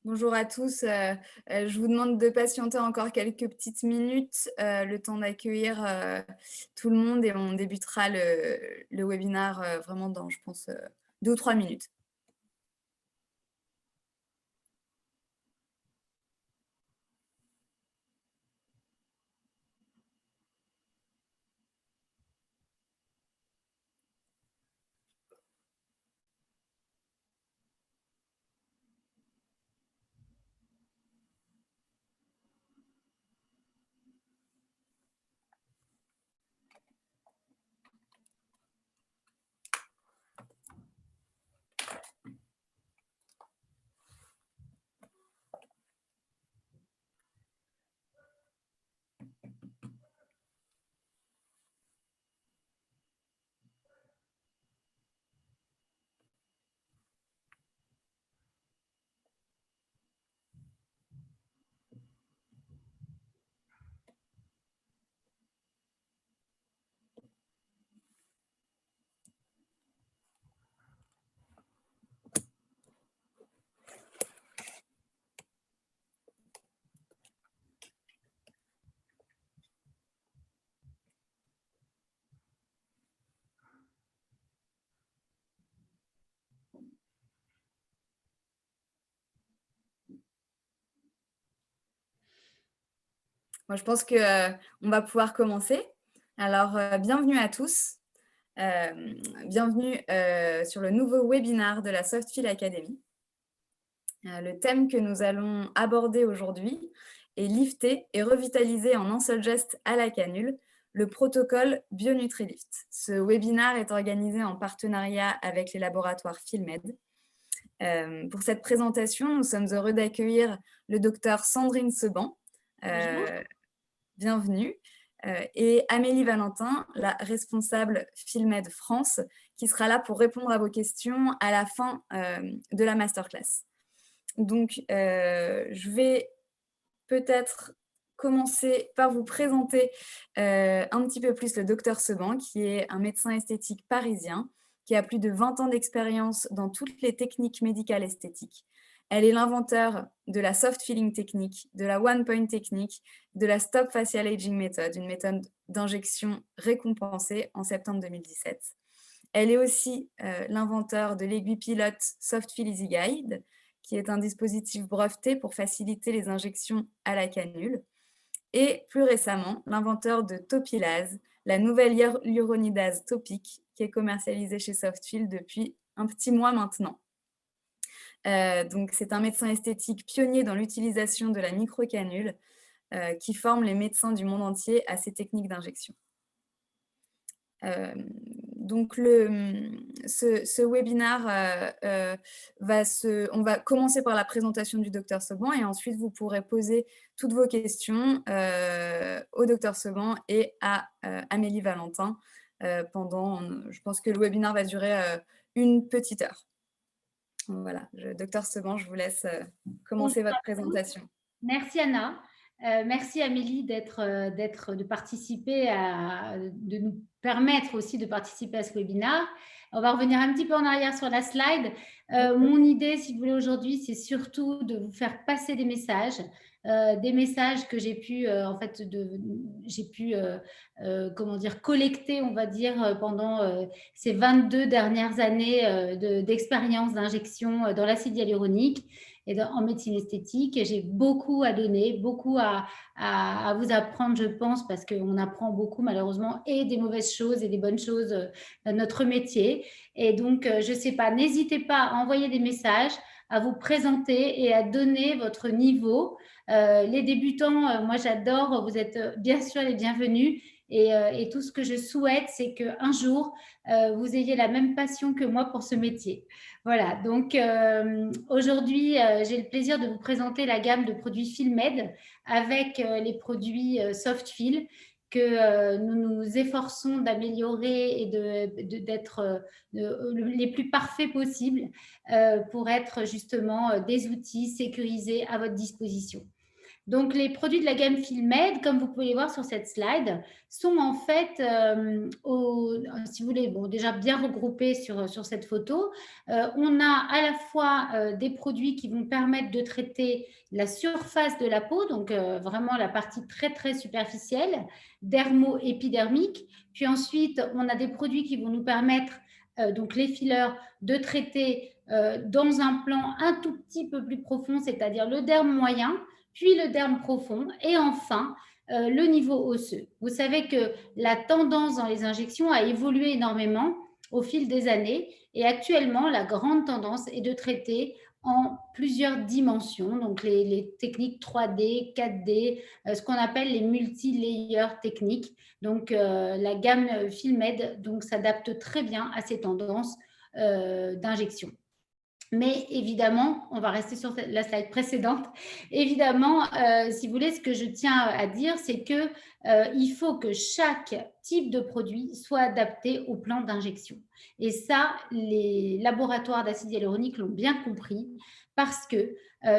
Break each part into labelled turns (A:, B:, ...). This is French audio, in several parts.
A: Bonjour à tous, je vous demande de patienter encore quelques petites minutes, le temps d'accueillir tout le monde et on débutera le webinaire vraiment dans, je pense, 2 ou 3 minutes. Moi, je pense qu'on va pouvoir commencer. Alors, bienvenue à tous. Bienvenue sur le nouveau webinaire de la Softfield Academy. Le thème que nous allons aborder aujourd'hui est lifter et revitaliser en un seul geste à la canule le protocole BioNutriLift. Ce webinaire est organisé en partenariat avec les laboratoires Filmed. Pour cette présentation, nous sommes heureux d'accueillir le docteur Sandrine Seban. Bienvenue. Et Amélie Valentin, la responsable Filmed France, qui sera là pour répondre à vos questions à la fin de la masterclass. Donc, je vais peut-être commencer par vous présenter un petit peu plus le docteur Seban, qui est un médecin esthétique parisien, qui a plus de 20 ans d'expérience dans toutes les techniques médicales esthétiques. Elle est l'inventeur de la soft filling technique, de la one point technique, de la stop facial aging method, une méthode d'injection récompensée en septembre 2017. Elle est aussi l'inventeur de l'aiguille pilote Soft Fill Easy Guide, qui est un dispositif breveté pour faciliter les injections à la canule. Et plus récemment, l'inventeur de Topilase, la nouvelle hyaluronidase topique, qui est commercialisée chez Softfield depuis un petit mois maintenant. Donc, c'est un médecin esthétique pionnier dans l'utilisation de la microcanule qui forme les médecins du monde entier à ces techniques d'injection. Donc, ce webinaire, on va commencer par la présentation du docteur Seban et ensuite vous pourrez poser toutes vos questions au docteur Seban et à Amélie Valentin pendant, je pense que le webinaire va durer une petite heure. Voilà, docteur Seban, je vous laisse commencer votre présentation.
B: Merci Anna. Merci Amélie de participer, de nous permettre aussi de participer à ce webinaire. On va revenir un petit peu en arrière sur la slide. Mon idée, si vous voulez, aujourd'hui, c'est surtout de vous faire passer des messages que j'ai pu, collecter, on va dire, pendant ces 22 dernières années d'expérience d'injection dans l'acide hyaluronique et en médecine esthétique. J'ai beaucoup à donner, beaucoup à vous apprendre, je pense, parce qu'on apprend beaucoup malheureusement et des mauvaises choses et des bonnes choses dans notre métier. Et donc, je ne sais pas, n'hésitez pas à envoyer des messages, à vous présenter et à donner votre niveau. Les débutants, moi j'adore, vous êtes bien sûr les bienvenus. Et tout ce que je souhaite, c'est qu'un jour, vous ayez la même passion que moi pour ce métier. Voilà, donc aujourd'hui, j'ai le plaisir de vous présenter la gamme de produits Filmed avec les produits Softfill nous nous efforçons d'améliorer et d'être les plus parfaits possibles pour être justement des outils sécurisés à votre disposition. Donc, les produits de la gamme Filmed, comme vous pouvez les voir sur cette slide, sont en fait, si vous voulez, bon, déjà bien regroupés sur cette photo. On a à la fois des produits qui vont permettre de traiter la surface de la peau, donc vraiment la partie très, très superficielle, dermo-épidermique. Puis ensuite, on a des produits qui vont nous permettre, donc les fillers, de traiter dans un plan un tout petit peu plus profond, c'est-à-dire le derme moyen, puis le derme profond et enfin le niveau osseux. Vous savez que la tendance dans les injections a évolué énormément au fil des années et actuellement, la grande tendance est de traiter en plusieurs dimensions, donc les techniques 3D, 4D, ce qu'on appelle les multi-layers techniques. Donc, la gamme Filmed s'adapte très bien à ces tendances d'injection. Mais évidemment, on va rester sur la slide précédente. Évidemment, si vous voulez, ce que je tiens à dire, c'est que il faut que chaque type de produit soit adapté au plan d'injection. Et ça, les laboratoires d'acide hyaluronique l'ont bien compris parce que,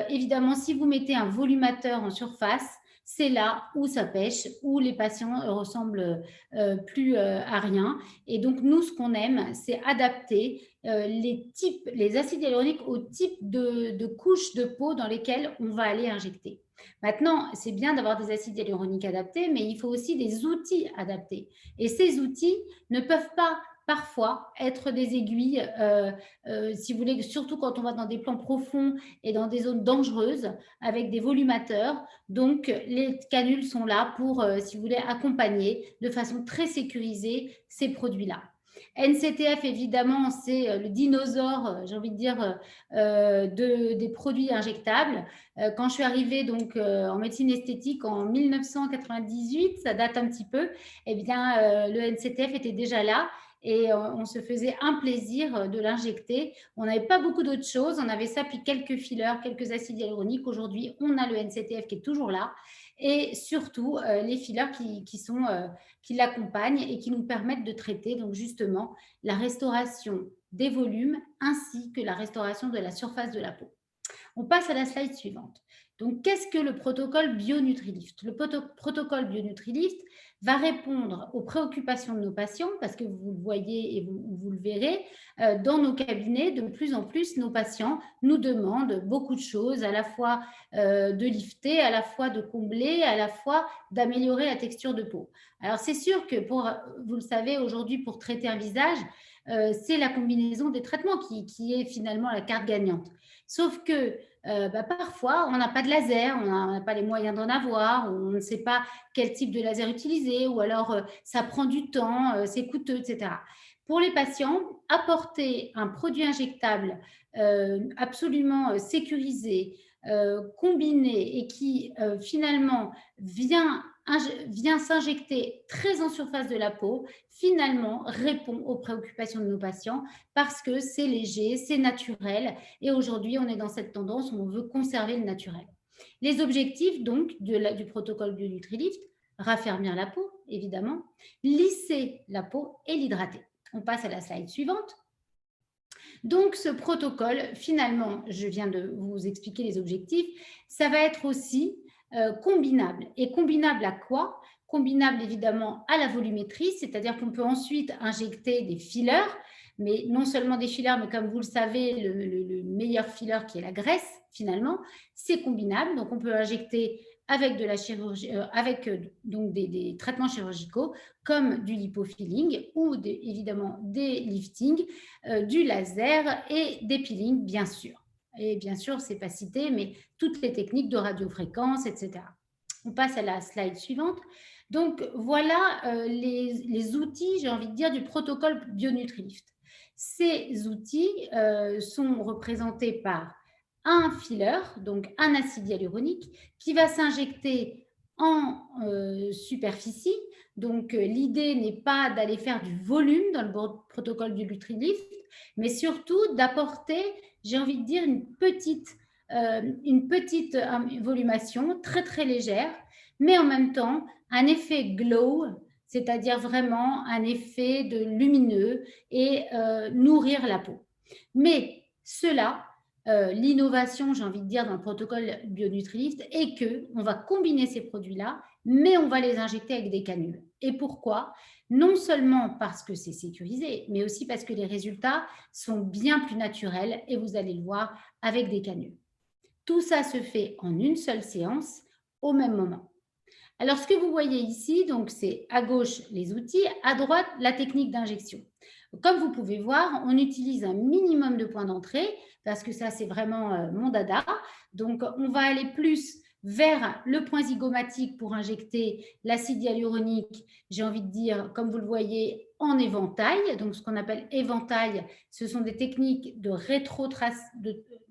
B: évidemment, si vous mettez un volumateur en surface, c'est là où ça pêche, où les patients ressemblent plus à rien. Et donc, nous, ce qu'on aime, c'est adapter les acides hyaluroniques au type de couches de peau dans lesquelles on va aller injecter. Maintenant, c'est bien d'avoir des acides hyaluroniques adaptés, mais il faut aussi des outils adaptés. Et ces outils ne peuvent pas parfois être des aiguilles, si vous voulez, surtout quand on va dans des plans profonds et dans des zones dangereuses avec des volumateurs. Donc, les canules sont là pour, si vous voulez, accompagner de façon très sécurisée ces produits-là. NCTF, évidemment, c'est le dinosaure, j'ai envie de dire, des produits injectables. Quand je suis arrivée donc, en médecine esthétique en 1998, ça date un petit peu, eh bien, le NCTF était déjà là et on se faisait un plaisir de l'injecter. On n'avait pas beaucoup d'autres choses. On avait ça, puis quelques fillers, quelques acides hyaluroniques. Aujourd'hui, on a le NCTF qui est toujours là et surtout les fillers qui l'accompagnent et qui nous permettent de traiter donc justement la restauration des volumes ainsi que la restauration de la surface de la peau. On passe à la slide suivante. Donc, qu'est-ce que le protocole BioNutriLift? Le protocole BioNutriLift va répondre aux préoccupations de nos patients parce que vous le voyez et vous le verrez, dans nos cabinets, de plus en plus, nos patients nous demandent beaucoup de choses, à la fois de lifter, à la fois de combler, à la fois d'améliorer la texture de peau. Alors, c'est sûr que, vous le savez, aujourd'hui, pour traiter un visage, c'est la combinaison des traitements qui est finalement la carte gagnante. Sauf que parfois, on n'a pas de laser, on n'a pas les moyens d'en avoir, on ne sait pas quel type de laser utiliser, ou alors ça prend du temps, c'est coûteux, etc. Pour les patients, apporter un produit injectable absolument sécurisé, combiné et qui finalement vient s'injecter très en surface de la peau, finalement répond aux préoccupations de nos patients parce que c'est léger, c'est naturel et aujourd'hui on est dans cette tendance où on veut conserver le naturel. Les objectifs donc du protocole BioNutriLift, raffermir la peau évidemment, lisser la peau et l'hydrater. On passe à la slide suivante. Donc, ce protocole, finalement, je viens de vous expliquer les objectifs, ça va être aussi combinable. Et combinable à quoi? Combinable évidemment à la volumétrie, c'est-à-dire qu'on peut ensuite injecter des fillers, mais non seulement des fillers, mais comme vous le savez, le meilleur filler qui est la graisse, finalement, c'est combinable. Donc, on peut injecter avec de la chirurgie, donc des traitements chirurgicaux comme du lipofilling ou évidemment des liftings, du laser et des peelings, bien sûr. Et bien sûr, c'est pas cité, mais toutes les techniques de radiofréquence, etc. On passe à la slide suivante. Donc, voilà les outils, j'ai envie de dire, du protocole BioNutriLift. Ces outils sont représentés par un filler, donc un acide hyaluronique, qui va s'injecter en superficie. Donc, l'idée n'est pas d'aller faire du volume dans le protocole du BioNutriLift, mais surtout d'apporter, j'ai envie de dire, une petite volumation très, très légère mais en même temps, un effet glow, c'est-à-dire vraiment un effet de lumineux et nourrir la peau. Mais cela, l'innovation, j'ai envie de dire, dans le protocole BioNutriLift est que on va combiner ces produits-là, mais on va les injecter avec des canules. Et pourquoi? Non seulement parce que c'est sécurisé, mais aussi parce que les résultats sont bien plus naturels et vous allez le voir avec des canules. Tout ça se fait en une seule séance au même moment. Alors, ce que vous voyez ici, donc c'est à gauche les outils, à droite la technique d'injection. Comme vous pouvez voir, on utilise un minimum de points d'entrée parce que ça, c'est vraiment mon dada. Donc, on va aller plus vers le point zygomatique pour injecter l'acide hyaluronique, j'ai envie de dire, comme vous le voyez, en éventail. Donc, ce qu'on appelle éventail, ce sont des techniques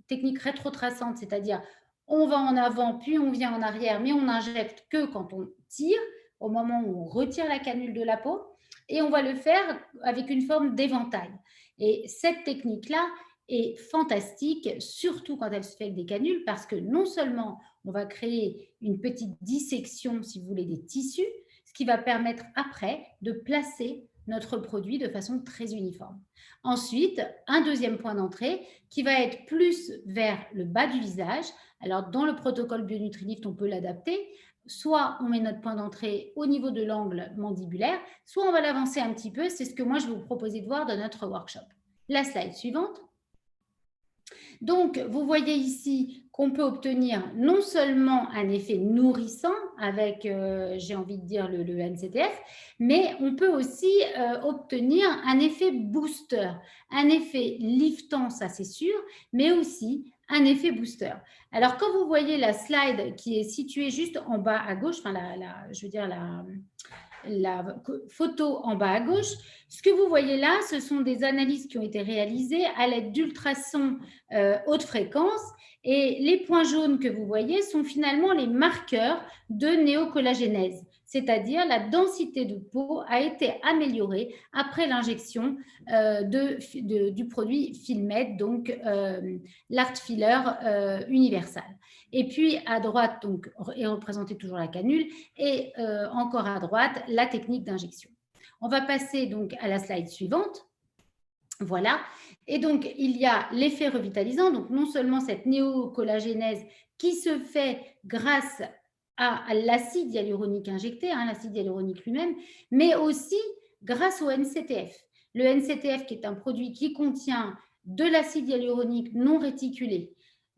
B: techniques rétrotraçantes, c'est-à-dire on va en avant, puis on vient en arrière, mais on n'injecte que quand on tire, au moment où on retire la canule de la peau, et on va le faire avec une forme d'éventail. Et cette technique-là est fantastique, surtout quand elle se fait avec des canules, parce que non seulement on va créer une petite dissection, si vous voulez, des tissus, ce qui va permettre après de placer notre produit de façon très uniforme. Ensuite, un deuxième point d'entrée qui va être plus vers le bas du visage. Alors, dans le protocole BioNutriLift, on peut l'adapter. Soit on met notre point d'entrée au niveau de l'angle mandibulaire, soit on va l'avancer un petit peu. C'est ce que moi, je vais vous proposer de voir dans notre workshop. La slide suivante. Donc, vous voyez ici qu'on peut obtenir non seulement un effet nourrissant avec, j'ai envie de dire, le NCTF, mais on peut aussi obtenir un effet booster, un effet liftant, ça c'est sûr, mais aussi un effet booster. Alors, quand vous voyez la slide qui est située juste en bas à gauche, enfin, je veux dire la photo en bas à gauche. Ce que vous voyez là, ce sont des analyses qui ont été réalisées à l'aide d'ultrasons haute fréquence. Et les points jaunes que vous voyez sont finalement les marqueurs de néocollagénèse, c'est-à-dire la densité de peau a été améliorée après l'injection du produit Filmed, donc l'Art Filler universal. Et puis à droite, donc, est représentée toujours la canule, et encore à droite, la technique d'injection. On va passer donc à la slide suivante. Voilà. Et donc, il y a l'effet revitalisant, donc non seulement cette néocollagénèse qui se fait grâce à l'acide hyaluronique injecté, l'acide hyaluronique lui-même, mais aussi grâce au NCTF. Le NCTF qui est un produit qui contient de l'acide hyaluronique non réticulé,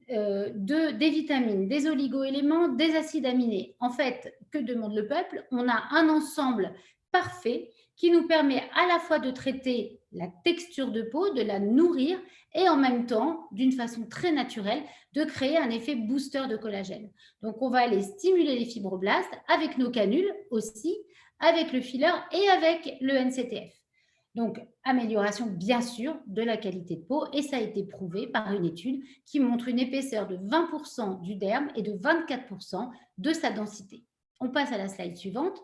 B: des vitamines, des oligoéléments, des acides aminés. En fait, que demande le peuple? On a un ensemble parfait qui nous permet à la fois de traiter la texture de peau, de la nourrir et en même temps, d'une façon très naturelle, de créer un effet booster de collagène. Donc, on va aller stimuler les fibroblastes avec nos canules aussi, avec le filler et avec le NCTF. Donc, amélioration bien sûr de la qualité de peau et ça a été prouvé par une étude qui montre une épaisseur de 20% du derme et de 24% de sa densité. On passe à la slide suivante.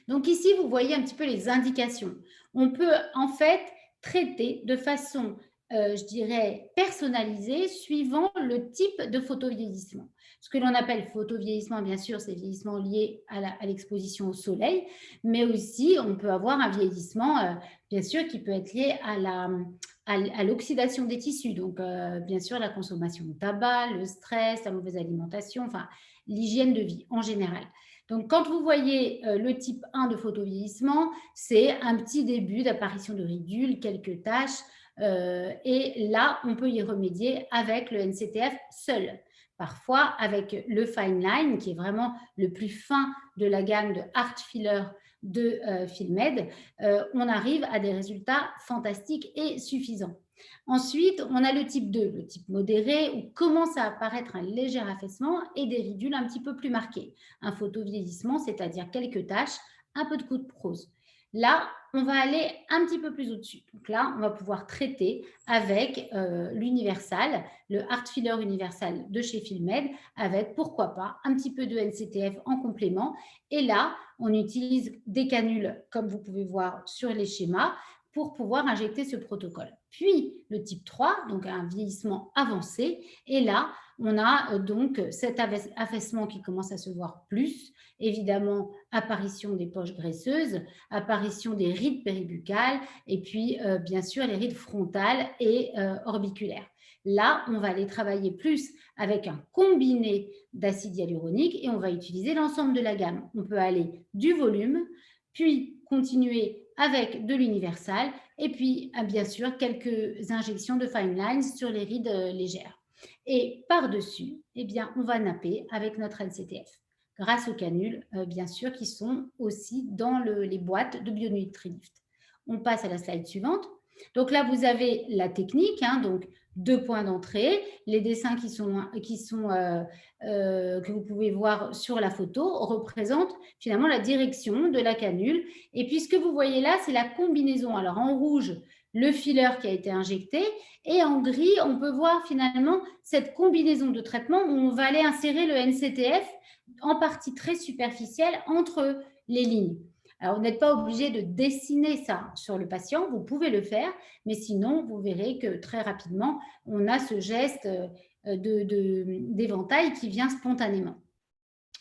B: Donc ici, vous voyez un petit peu les indications. On peut en fait traiter de façon, je dirais, personnalisée suivant le type de photovieillissement. Ce que l'on appelle photovieillissement, bien sûr, c'est vieillissement lié à l'exposition au soleil, mais aussi on peut avoir un vieillissement, bien sûr, qui peut être lié à l'oxydation des tissus. Donc, bien sûr, la consommation de tabac, le stress, la mauvaise alimentation, enfin, l'hygiène de vie en général. Donc, quand vous voyez le type 1 de photovieillissement, c'est un petit début d'apparition de ridules, quelques taches, et là, on peut y remédier avec le NCTF seul. Parfois, avec le Fine Line, qui est vraiment le plus fin de la gamme de Art Filler de Filmed, on arrive à des résultats fantastiques et suffisants. Ensuite, on a le type 2, le type modéré, où commence à apparaître un léger affaissement et des ridules un petit peu plus marquées. Un photovieillissement, c'est-à-dire quelques taches, un peu de coups de prose. Là, on va aller un petit peu plus au-dessus. Donc là, on va pouvoir traiter avec l'universal, le Art Filler universal de chez Filmed, avec, pourquoi pas, un petit peu de NCTF en complément. Et là, on utilise des canules, comme vous pouvez voir sur les schémas, pour pouvoir injecter ce protocole. Puis, le type 3, donc un vieillissement avancé, et là, on a donc cet affaissement qui commence à se voir plus, évidemment, apparition des poches graisseuses, apparition des rides péribuccales et puis, bien sûr, les rides frontales et orbiculaires. Là, on va aller travailler plus avec un combiné d'acide hyaluronique et on va utiliser l'ensemble de la gamme. On peut aller du volume, puis continuer avec de l'universal et puis, bien sûr, quelques injections de fine lines sur les rides légères. Et par-dessus, eh bien, on va napper avec notre NCTF grâce aux canules, bien sûr, qui sont aussi dans les boîtes de BioNutriLift. On passe à la slide suivante. Donc là, vous avez la technique, hein, donc 2 points d'entrée, les dessins que vous pouvez voir sur la photo représentent finalement la direction de la canule. Et puis, ce que vous voyez là, c'est la combinaison. Alors, en rouge, le filler qui a été injecté et en gris, on peut voir finalement cette combinaison de traitements où on va aller insérer le NCTF en partie très superficielle entre les lignes. Alors, vous n'êtes pas obligé de dessiner ça sur le patient, vous pouvez le faire, mais sinon, vous verrez que très rapidement, on a ce geste d'éventail qui vient spontanément.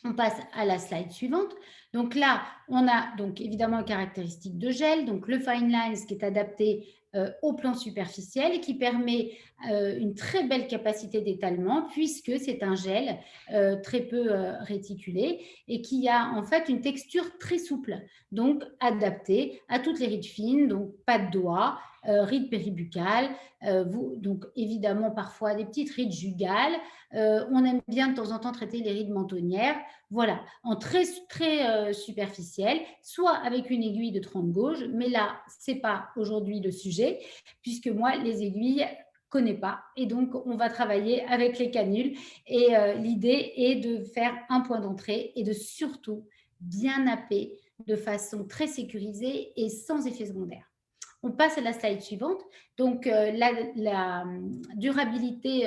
B: On passe à la slide suivante. Donc là, on a donc évidemment une caractéristique de gel, donc le Fine Lines qui est adapté au plan superficiel et qui permet une très belle capacité d'étalement puisque c'est un gel très peu réticulé et qui a en fait une texture très souple, donc adapté à toutes les rides fines, donc pas de doigts, rides péribuccales, donc évidemment parfois des petites rides jugales. On aime bien de temps en temps traiter les rides mentonnières. Voilà, en très, très superficiel, soit avec une aiguille de 30 gauge, mais là, ce n'est pas aujourd'hui le sujet, puisque moi, les aiguilles, je ne connais pas. Et donc, on va travailler avec les canules. Et l'idée est de faire un point d'entrée et de surtout bien napper de façon très sécurisée et sans effet secondaire. On passe à la slide suivante. Donc, la durabilité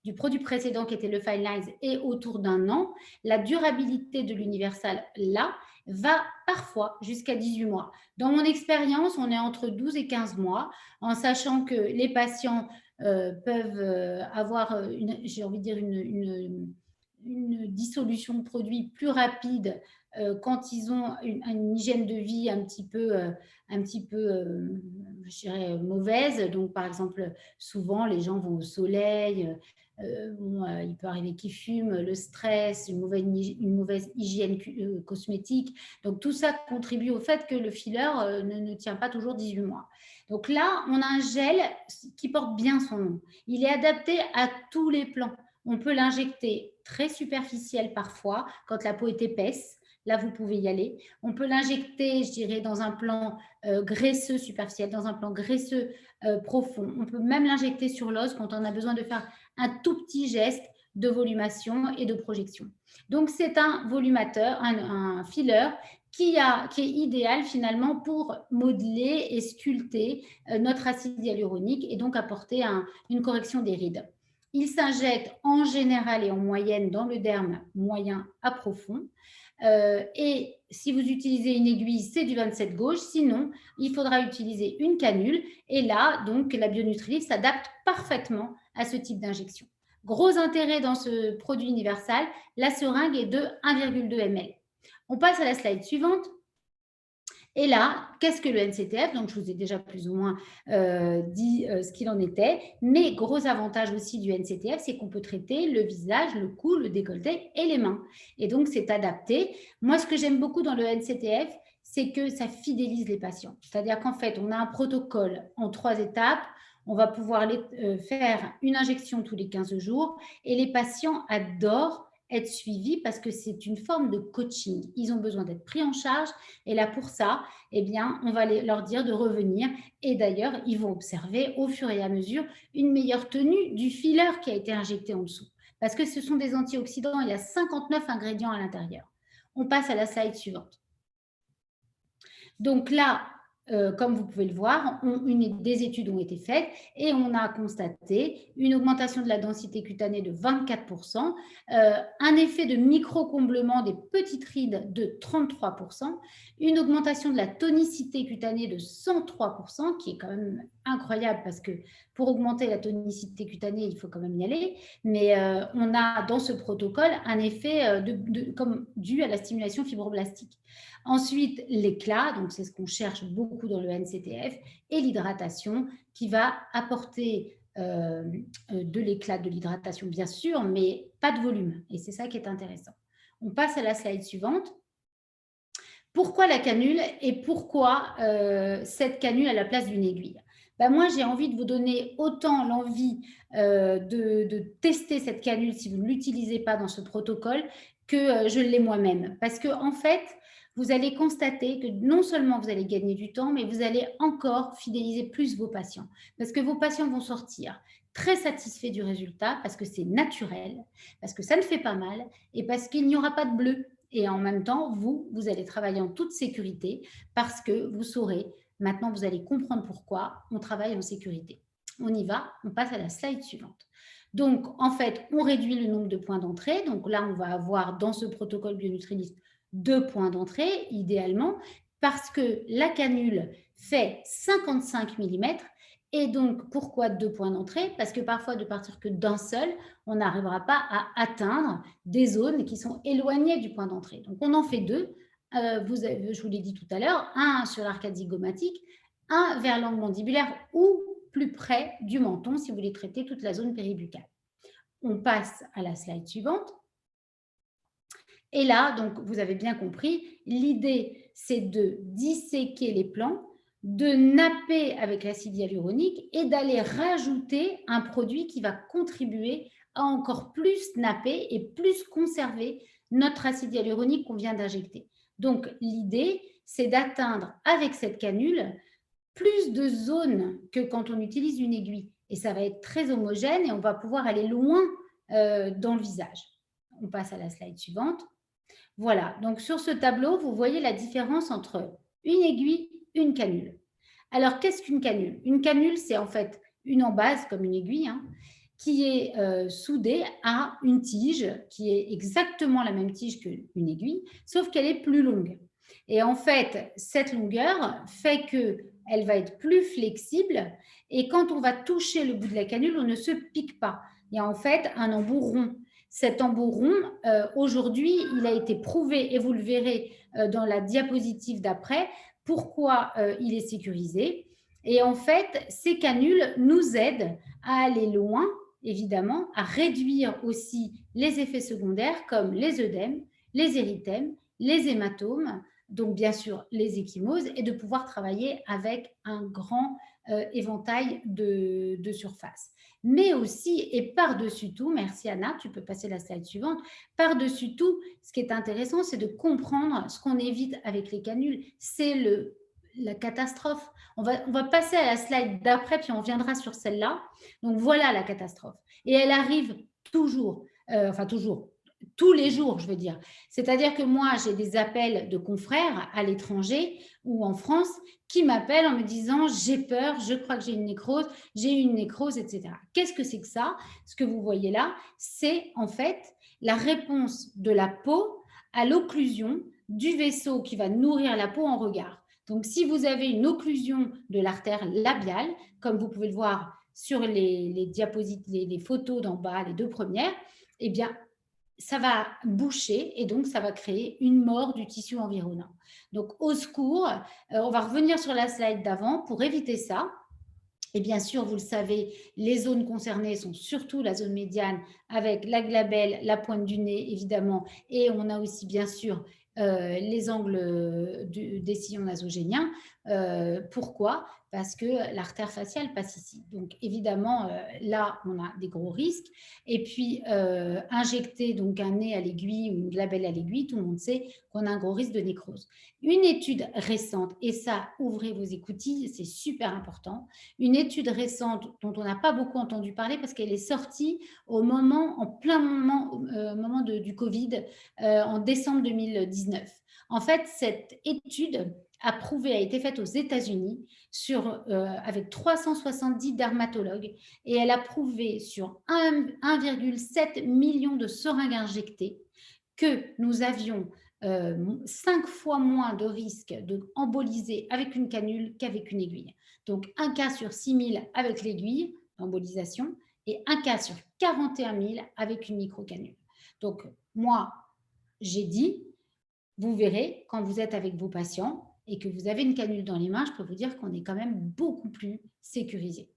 B: du produit précédent qui était le Fine Lines est autour d'1 an. La durabilité de l'universal, là, va parfois jusqu'à 18 mois. Dans mon expérience, on est entre 12 et 15 mois, en sachant que les patients peuvent avoir, j'ai envie de dire, une dissolution de produit plus rapide quand ils ont une hygiène de vie un petit peu, je dirais, mauvaise. Donc, par exemple, souvent, les gens vont au soleil, il peut arriver qu'ils fument, le stress, une mauvaise hygiène cosmétique. Donc, tout ça contribue au fait que le filler ne tient pas toujours 18 mois. Donc là, on a un gel qui porte bien son nom. Il est adapté à tous les plans. On peut l'injecter très superficiel parfois, quand la peau est épaisse. Là, vous pouvez y aller. On peut l'injecter, je dirais, dans un plan graisseux superficiel, dans un plan graisseux profond. On peut même l'injecter sur l'os quand on a besoin de faire un tout petit geste de volumation et de projection. Donc, c'est un volumateur, un filler qui est idéal finalement pour modeler et sculpter notre acide hyaluronique et donc apporter une correction des rides. Il s'injecte en général et en moyenne dans le derme moyen à profond. Et si vous utilisez une aiguille, c'est du 27 gauge. Sinon, il faudra utiliser une canule. Et là, donc, la BioNutriLift s'adapte parfaitement à ce type d'injection. Gros intérêt dans ce produit universal, la seringue est de 1,2 ml. On passe à la slide suivante. Et là, qu'est-ce que le NCTF? Donc, je vous ai déjà plus ou moins dit ce qu'il en était. Mais gros avantage aussi du NCTF, c'est qu'on peut traiter le visage, le cou, le décolleté et les mains. Et donc, c'est adapté. Moi, ce que j'aime beaucoup dans le NCTF, c'est que ça fidélise les patients. C'est-à-dire qu'en fait, on a un protocole en 3 étapes. On va pouvoir faire une injection tous les 15 jours. Et les patients adorent être suivis parce que c'est une forme de coaching. Ils ont besoin d'être pris en charge et là pour ça, eh bien, on va leur dire de revenir et d'ailleurs, ils vont observer au fur et à mesure une meilleure tenue du filler qui a été injecté en dessous parce que ce sont des antioxydants, il y a 59 ingrédients à l'intérieur. On passe à la slide suivante. Donc là, comme vous pouvez le voir, des études ont été faites et on a constaté une augmentation de la densité cutanée de 24%, un effet de micro-comblement des petites rides de 33%, une augmentation de la tonicité cutanée de 103%, qui est quand même incroyable parce que pour augmenter la tonicité cutanée, il faut quand même y aller. Mais on a dans ce protocole un effet comme dû à la stimulation fibroblastique. Ensuite, l'éclat, donc c'est ce qu'on cherche beaucoup dans le NCTF, et l'hydratation qui va apporter de l'éclat, de l'hydratation bien sûr, mais pas de volume. Et c'est ça qui est intéressant. On passe à la slide suivante. Pourquoi la canule et pourquoi cette canule à la place d'une aiguille? Ben moi, j'ai envie de vous donner autant l'envie de tester cette canule si vous ne l'utilisez pas dans ce protocole que je l'ai moi-même. Parce que en fait, vous allez constater que non seulement vous allez gagner du temps, mais vous allez encore fidéliser plus vos patients. Parce que vos patients vont sortir très satisfaits du résultat, parce que c'est naturel, parce que ça ne fait pas mal et parce qu'il n'y aura pas de bleu. Et en même temps, vous allez travailler en toute sécurité parce que vous saurez, maintenant vous allez comprendre pourquoi on travaille en sécurité. On y va, on passe à la slide suivante. Donc, en fait, on réduit le nombre de points d'entrée. Donc là, on va avoir dans ce protocole bionutriliste 2 points d'entrée, idéalement, parce que la canule fait 55 mm. Et donc, pourquoi 2 points d'entrée? Parce que parfois, de partir que d'un seul, on n'arrivera pas à atteindre des zones qui sont éloignées du point d'entrée. Donc, on en fait 2. Je vous l'ai dit tout à l'heure, un sur l'arcade zygomatique, un vers l'angle mandibulaire ou plus près du menton si vous voulez traiter toute la zone péribuccale. On passe à la slide suivante. Et là, donc, vous avez bien compris, l'idée, c'est de disséquer les plans, de napper avec l'acide hyaluronique et d'aller rajouter un produit qui va contribuer à encore plus napper et plus conserver notre acide hyaluronique qu'on vient d'injecter. Donc, l'idée, c'est d'atteindre avec cette canule plus de zones que quand on utilise une aiguille. Et ça va être très homogène et on va pouvoir aller loin dans le visage. On passe à la slide suivante. Voilà, donc sur ce tableau, vous voyez la différence entre une aiguille, une canule. Alors, qu'est-ce qu'une canule? Une canule, c'est en fait une embase, comme une aiguille, hein, qui est soudée à une tige, qui est exactement la même tige qu'une aiguille, sauf qu'elle est plus longue. Et en fait, cette longueur fait qu'elle va être plus flexible et quand on va toucher le bout de la canule, on ne se pique pas. Il y a en fait un embout rond. Cet embout rond, aujourd'hui, il a été prouvé, et vous le verrez dans la diapositive d'après, pourquoi il est sécurisé. Et en fait, ces canules nous aident à aller loin, évidemment, à réduire aussi les effets secondaires comme les œdèmes, les érythèmes, les hématomes, donc bien sûr les ecchymoses, et de pouvoir travailler avec un grand éventail de surface. Mais aussi, et par-dessus tout, merci Anna, tu peux passer la slide suivante, par-dessus tout, ce qui est intéressant, c'est de comprendre ce qu'on évite avec les canules, c'est la catastrophe. On va passer à la slide d'après, puis on reviendra sur celle-là. Donc voilà la catastrophe. Et elle arrive toujours, enfin toujours, tous les jours, je veux dire. C'est-à-dire que moi, j'ai des appels de confrères à l'étranger ou en France qui m'appellent en me disant « j'ai peur, je crois que j'ai une nécrose, etc. » Qu'est-ce que c'est que ça? Ce que vous voyez là, c'est en fait la réponse de la peau à l'occlusion du vaisseau qui va nourrir la peau en regard. Donc, si vous avez une occlusion de l'artère labiale, comme vous pouvez le voir sur les diapositives, les photos d'en bas, les 2 premières, eh bien, ça va boucher et donc ça va créer une mort du tissu environnant. Donc, au secours, on va revenir sur la slide d'avant pour éviter ça. Et bien sûr, vous le savez, les zones concernées sont surtout la zone médiane avec la glabelle, la pointe du nez, évidemment, et on a aussi bien sûr les angles des sillons nasogéniens. Pourquoi? Parce que l'artère faciale passe ici. Donc évidemment, là, on a des gros risques. Et puis, injecter donc un nez à l'aiguille ou une glabelle à l'aiguille, tout le monde sait qu'on a un gros risque de nécrose. Une étude récente, et ça, ouvrez vos écoutilles, c'est super important, une étude récente dont on n'a pas beaucoup entendu parler parce qu'elle est sortie en plein moment du Covid, en décembre 2019. En fait, cette étude a été faite aux États-Unis avec 370 dermatologues et elle a prouvé sur 1,7 million de seringues injectées que nous avions 5 fois moins de risque d'emboliser avec une canule qu'avec une aiguille. Donc, un cas sur 6 000 avec l'aiguille d'embolisation et un cas sur 41 000 avec une microcanule. Donc, moi, j'ai dit, vous verrez, quand vous êtes avec vos patients et que vous avez une canule dans les mains, je peux vous dire qu'on est quand même beaucoup plus sécurisé.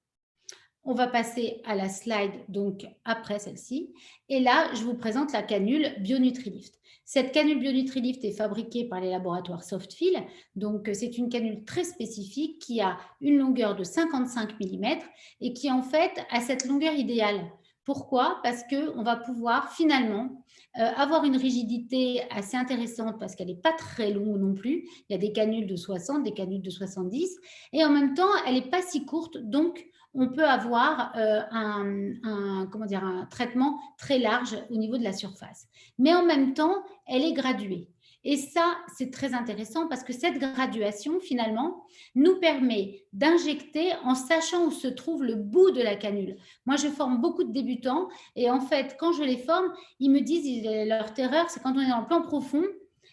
B: On va passer à la slide donc après celle-ci. Et là, je vous présente la canule BioNutriLift. Cette canule BioNutriLift est fabriquée par les laboratoires Softfill. Donc, c'est une canule très spécifique qui a une longueur de 55 mm et qui, en fait, a cette longueur idéale. Pourquoi? Parce qu'on va pouvoir finalement avoir une rigidité assez intéressante parce qu'elle n'est pas très longue non plus. Il y a des canules de 60, des canules de 70. Et en même temps, elle n'est pas si courte. Donc, on peut avoir un traitement très large au niveau de la surface. Mais en même temps, elle est graduée. Et ça, c'est très intéressant parce que cette graduation, finalement, nous permet d'injecter en sachant où se trouve le bout de la canule. Moi, je forme beaucoup de débutants et en fait, quand je les forme, ils me disent, leur terreur, c'est quand on est dans le plan profond.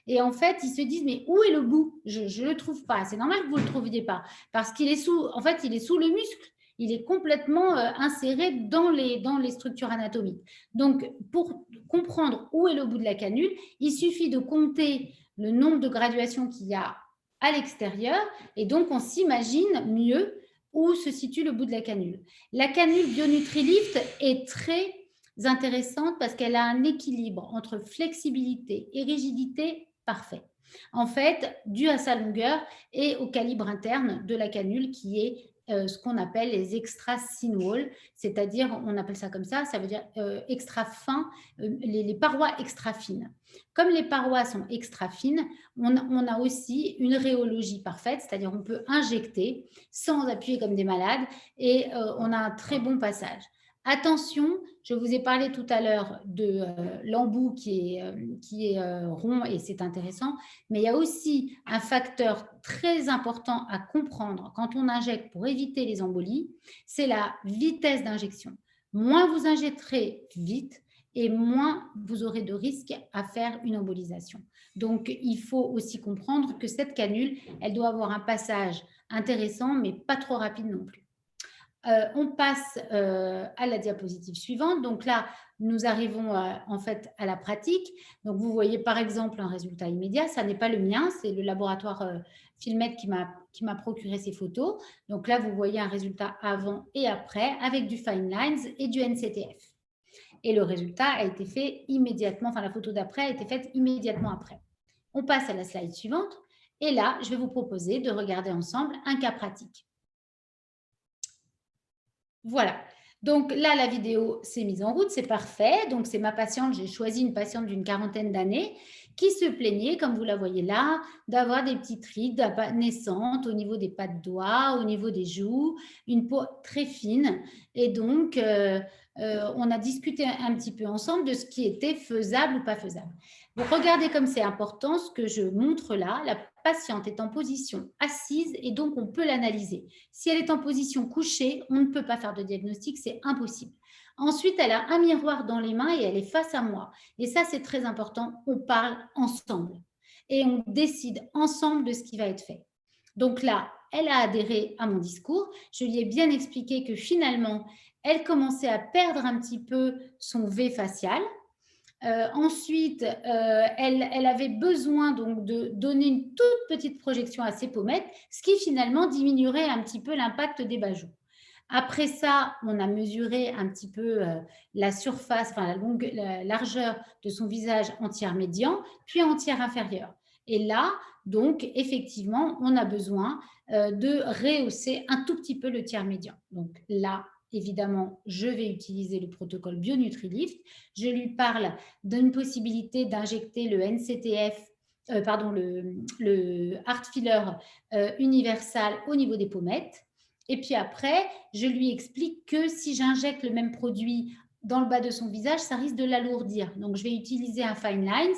B: Et en fait, ils se disent, mais où est le bout? Je ne le trouve pas. C'est normal que vous ne le trouviez pas parce qu'il est sous le muscle. Il est complètement inséré dans les structures anatomiques. Donc, pour comprendre où est le bout de la canule, il suffit de compter le nombre de graduations qu'il y a à l'extérieur et donc on s'imagine mieux où se situe le bout de la canule. La canule BioNutriLift est très intéressante parce qu'elle a un équilibre entre flexibilité et rigidité parfait. En fait, dû à sa longueur et au calibre interne de la canule qui est ce qu'on appelle les extra thin walls, c'est-à-dire, on appelle ça comme ça veut dire extra fin, les parois extra fines. Comme les parois sont extra fines, on a aussi une rhéologie parfaite, c'est-à-dire on peut injecter sans appuyer comme des malades et on a un très bon passage. Attention, je vous ai parlé tout à l'heure de l'embout qui est rond et c'est intéressant, mais il y a aussi un facteur très important à comprendre quand on injecte pour éviter les embolies, c'est la vitesse d'injection. Moins vous injecterez vite et moins vous aurez de risques à faire une embolisation. Donc, il faut aussi comprendre que cette canule, elle doit avoir un passage intéressant, mais pas trop rapide non plus. On passe à la diapositive suivante. Donc là, nous arrivons en fait à la pratique. Donc vous voyez par exemple un résultat immédiat. Ça n'est pas le mien, c'est le laboratoire Filmed qui m'a procuré ces photos. Donc là, vous voyez un résultat avant et après avec du Fine Lines et du NCTF. Et le résultat a été fait immédiatement, enfin la photo d'après a été faite immédiatement après. On passe à la slide suivante. Et là, je vais vous proposer de regarder ensemble un cas pratique. Voilà. Donc là, la vidéo s'est mise en route, c'est parfait. Donc, c'est ma patiente, j'ai choisi une patiente d'une quarantaine d'années qui se plaignait, comme vous la voyez là, d'avoir des petites rides naissantes au niveau des pas de doigts, au niveau des joues, une peau très fine. Et donc, on a discuté un petit peu ensemble de ce qui était faisable ou pas faisable. Vous regardez comme c'est important ce que je montre là. La patiente est en position assise et donc on peut l'analyser. Si elle est en position couchée, on ne peut pas faire de diagnostic, c'est impossible. Ensuite, elle a un miroir dans les mains et elle est face à moi. Et ça, c'est très important. On parle ensemble et on décide ensemble de ce qui va être fait. Donc là, elle a adhéré à mon discours. Je lui ai bien expliqué que finalement, elle commençait à perdre un petit peu son V facial. Ensuite, elle avait besoin donc de donner une toute petite projection à ses pommettes, ce qui finalement diminuerait un petit peu l'impact des bajoux. Après ça, on a mesuré un petit peu la surface, enfin la largeur de son visage en tiers médian, puis en tiers inférieur. Et là, donc, effectivement, on a besoin de rehausser un tout petit peu le tiers médian. Donc là, évidemment, je vais utiliser le protocole BioNutriLift. Je lui parle d'une possibilité d'injecter le NCTF, le Heart Filler universal au niveau des pommettes. Et puis après, je lui explique que si j'injecte le même produit dans le bas de son visage, ça risque de l'alourdir. Donc, je vais utiliser un Fine Lines,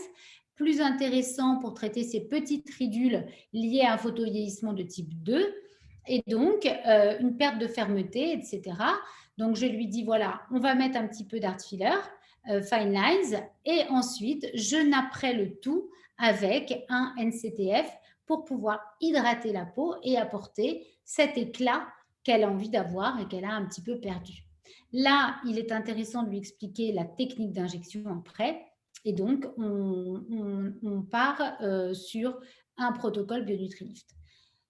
B: plus intéressant pour traiter ces petites ridules liées à un photovieillissement de type 2 et donc une perte de fermeté, etc. Donc, je lui dis, voilà, on va mettre un petit peu d'Heart Filler. Fine Lines. Et ensuite, je napperai le tout avec un NCTF pour pouvoir hydrater la peau et apporter cet éclat qu'elle a envie d'avoir et qu'elle a un petit peu perdu. Là, il est intéressant de lui expliquer la technique d'injection après. Et donc, on part sur un protocole BioNutriLift.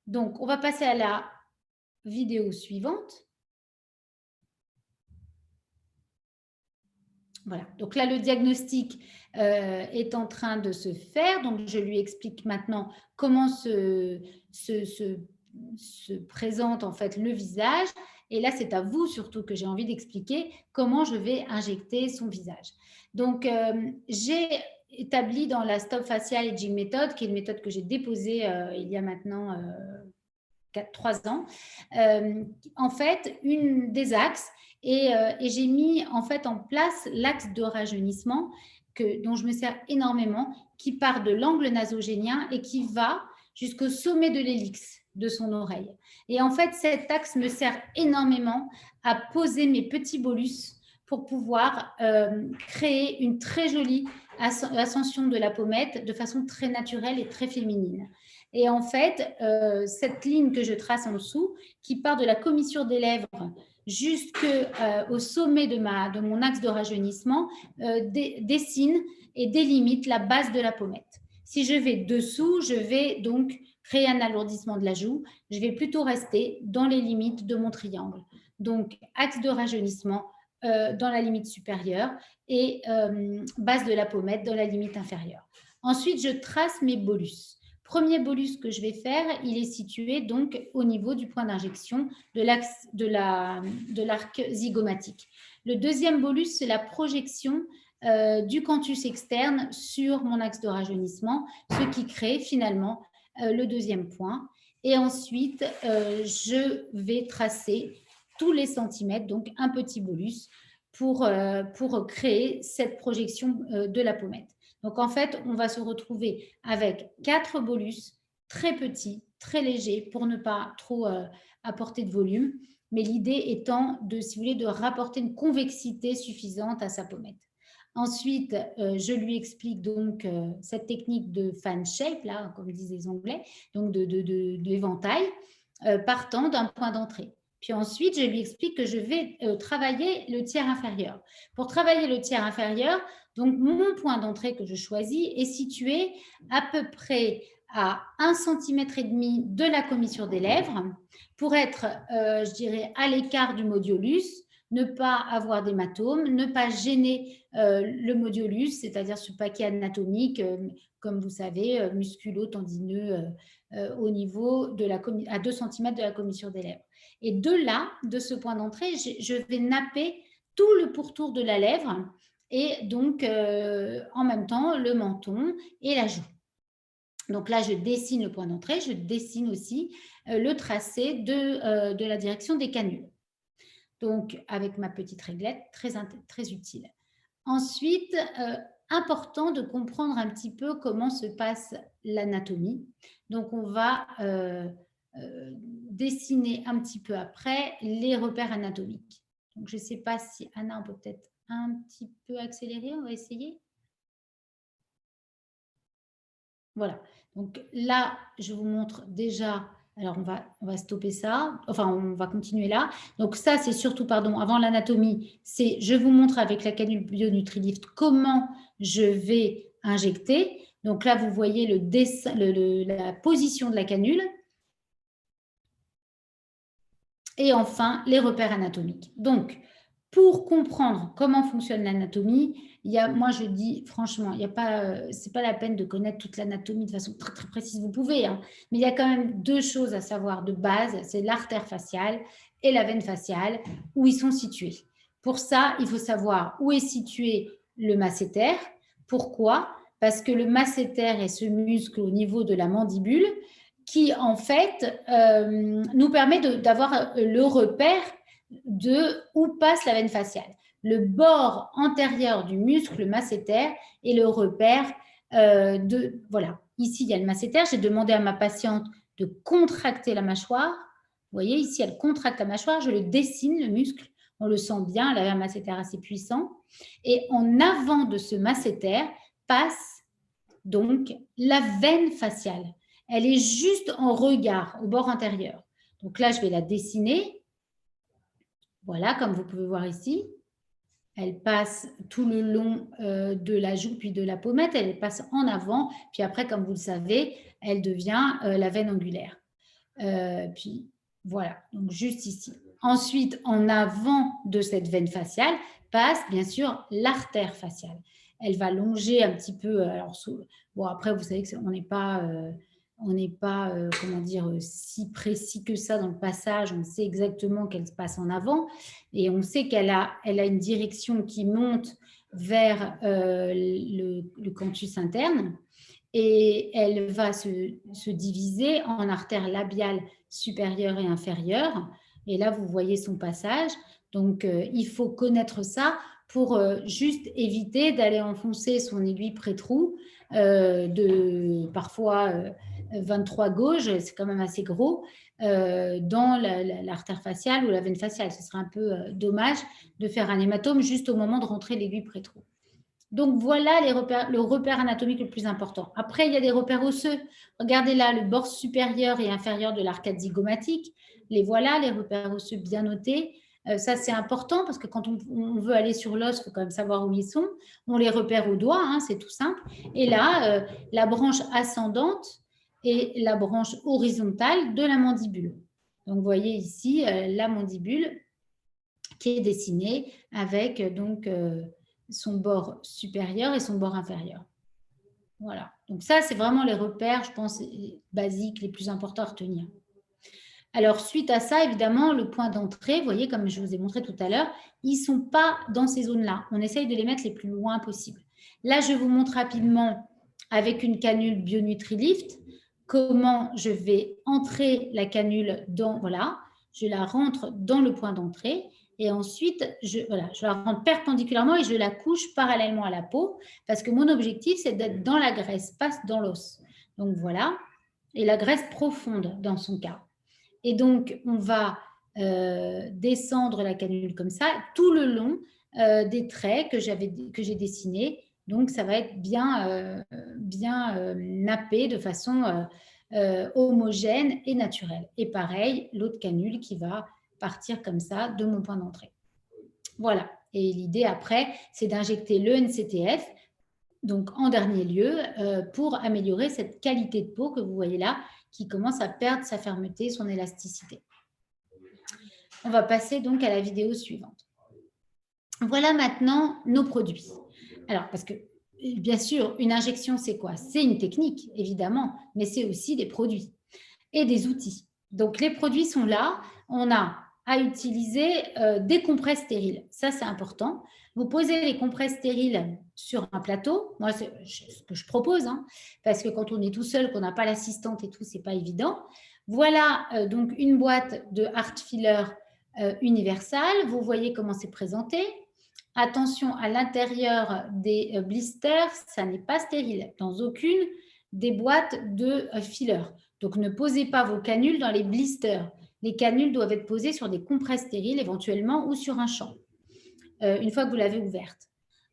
B: Donc, on va passer à la vidéo suivante. Voilà, donc là, le diagnostic est en train de se faire. Donc, je lui explique maintenant comment se présente en fait le visage. Et là, c'est à vous surtout que j'ai envie d'expliquer comment je vais injecter son visage. Donc, j'ai établi dans la Stop Facial Aging Method, qui est une méthode que j'ai déposée il y a maintenant 3 ans, en fait, une des axes. Et j'ai mis en fait en place l'axe de rajeunissement dont je me sers énormément, qui part de l'angle nasogénien et qui va jusqu'au sommet de l'hélix de son oreille. Et en fait, cet axe me sert énormément à poser mes petits bolus pour pouvoir créer une très jolie ascension de la pommette de façon très naturelle et très féminine. Et en fait, cette ligne que je trace en dessous, qui part de la commissure des lèvres jusqu'au sommet de mon axe de rajeunissement, dessine et délimite la base de la pommette. Si je vais dessous, je vais donc créer un alourdissement de la joue. Je vais plutôt rester dans les limites de mon triangle. Donc, axe de rajeunissement dans la limite supérieure et base de la pommette dans la limite inférieure. Ensuite, je trace mes bolus. Premier bolus que je vais faire, il est situé donc au niveau du point d'injection de l'arc zygomatique. Le deuxième bolus, c'est la projection du canthus externe sur mon axe de rajeunissement, ce qui crée finalement le deuxième point. Et ensuite, je vais tracer tous les centimètres, donc un petit bolus, pour créer cette projection de la pommette. Donc, en fait, on va se retrouver avec 4 bolus très petits, très légers, pour ne pas trop apporter de volume. Mais l'idée étant, si vous voulez, de rapporter une convexité suffisante à sa pommette. Ensuite, je lui explique donc cette technique de fan shape, là, comme disent les Anglais, donc d'éventail, partant d'un point d'entrée. Puis ensuite, je lui explique que je vais travailler le tiers inférieur. Pour travailler le tiers inférieur, donc mon point d'entrée que je choisis est situé à peu près à 1,5 cm de la commissure des lèvres pour être, je dirais, à l'écart du modiolus, ne pas avoir d'hématome, ne pas gêner le modiolus, c'est-à-dire ce paquet anatomique, comme vous savez, musculo-tendineux au niveau à 2 cm de la commissure des lèvres. Et de là, de ce point d'entrée, je vais napper tout le pourtour de la lèvre et donc en même temps le menton et la joue. Donc là, je dessine le point d'entrée, je dessine aussi le tracé de la direction des canules. Donc, avec ma petite réglette, très utile. Ensuite, important de comprendre un petit peu comment se passe l'anatomie. Donc, on va dessiner un petit peu après les repères anatomiques. Donc, je ne sais pas si Anna, on peut peut-être un petit peu accélérer, on va essayer. Voilà. Donc là, je vous montre déjà. Alors, on va stopper ça. Enfin, on va continuer là. Donc ça, c'est surtout, pardon, avant l'anatomie, c'est je vous montre avec la canule BioNutriLift comment je vais injecter. Donc là, vous voyez la position de la canule. Et enfin, les repères anatomiques. Donc, pour comprendre comment fonctionne l'anatomie, moi je dis franchement, c'est pas la peine de connaître toute l'anatomie de façon très, très précise, vous pouvez, hein, mais il y a quand même 2 choses à savoir de base, c'est l'artère faciale et la veine faciale, où ils sont situés. Pour ça, il faut savoir où est situé le masséter. Pourquoi? Parce que le masséter est ce muscle au niveau de la mandibule qui, en fait, nous permet d'avoir le repère de où passe la veine faciale. Le bord antérieur du muscle masséter est le repère voilà. Ici, il y a le masséter. J'ai demandé à ma patiente de contracter la mâchoire. Vous voyez, ici, elle contracte la mâchoire. Je le dessine, le muscle. On le sent bien, là, un masséter assez puissant. Et en avant de ce masséter passe donc la veine faciale. Elle est juste en regard, au bord intérieur. Donc là, je vais la dessiner. Voilà, comme vous pouvez voir ici. Elle passe tout le long de la joue puis de la pommette. Elle passe en avant. Puis après, comme vous le savez, elle devient la veine angulaire. Puis voilà, donc juste ici. Ensuite, en avant de cette veine faciale, passe bien sûr l'artère faciale. Elle va longer un petit peu. Alors, bon, après, vous savez qu'on n'est pas, comment dire, si précis que ça dans le passage. On sait exactement qu'elle se passe en avant et on sait elle a une direction qui monte vers le canthus interne et elle va se diviser en artères labiales supérieure et inférieure. Et là, vous voyez son passage. Donc, il faut connaître ça pour juste éviter d'aller enfoncer son aiguille pré-trou de parfois 23 gauges, c'est quand même assez gros, dans l'artère faciale ou la veine faciale. Ce serait un peu dommage de faire un hématome juste au moment de rentrer l'aiguille pré-trou. Donc, voilà le repère anatomique le plus important. Après, il y a des repères osseux. Regardez là, le bord supérieur et inférieur de l'arcade zygomatique. Les voilà, les repères osseux bien notés. Ça, c'est important parce que quand on veut aller sur l'os, il faut quand même savoir où ils sont. On les repère au doigt, hein, c'est tout simple. Et là, la branche ascendante et la branche horizontale de la mandibule. Donc, vous voyez ici la mandibule qui est dessinée avec donc son bord supérieur et son bord inférieur. Voilà. Donc ça, c'est vraiment les repères, je pense, basiques, les plus importants à retenir. Alors, suite à ça, évidemment, le point d'entrée, vous voyez, comme je vous ai montré tout à l'heure, ils ne sont pas dans ces zones-là. On essaye de les mettre les plus loin possible. Là, je vous montre rapidement, avec une canule BioNutriLift, comment je vais entrer la canule dans, voilà, je la rentre dans le point d'entrée et ensuite, je la rentre perpendiculairement et je la couche parallèlement à la peau parce que mon objectif, c'est d'être dans la graisse, pas dans l'os. Donc, voilà. Et la graisse profonde dans son cas. Et donc, on va descendre la canule comme ça, tout le long des traits que j'ai dessinés. Donc, ça va être bien nappé de façon homogène et naturelle. Et pareil, l'autre canule qui va partir comme ça de mon point d'entrée. Voilà. Et l'idée après, c'est d'injecter le NCTF, donc en dernier lieu, pour améliorer cette qualité de peau que vous voyez là, qui commence à perdre sa fermeté, son élasticité. On va passer donc à la vidéo suivante. Voilà maintenant nos produits. Alors, parce que, bien sûr, une injection, c'est quoi? C'est une technique, évidemment, mais c'est aussi des produits et des outils. Donc, les produits sont là. On a à utiliser des compresses stériles. Ça, c'est important. Vous posez les compresses stériles sur un plateau. Moi, c'est ce que je propose, hein, parce que quand on est tout seul, qu'on n'a pas l'assistante et tout, c'est pas évident. Voilà donc une boîte de Heart Filler universal. Vous voyez comment c'est présenté. Attention, à l'intérieur des blisters, ça n'est pas stérile. Dans aucune des boîtes de filler. Donc, ne posez pas vos canules dans les blisters. Les canules doivent être posées sur des compresses stériles éventuellement ou sur un champ, une fois que vous l'avez ouverte.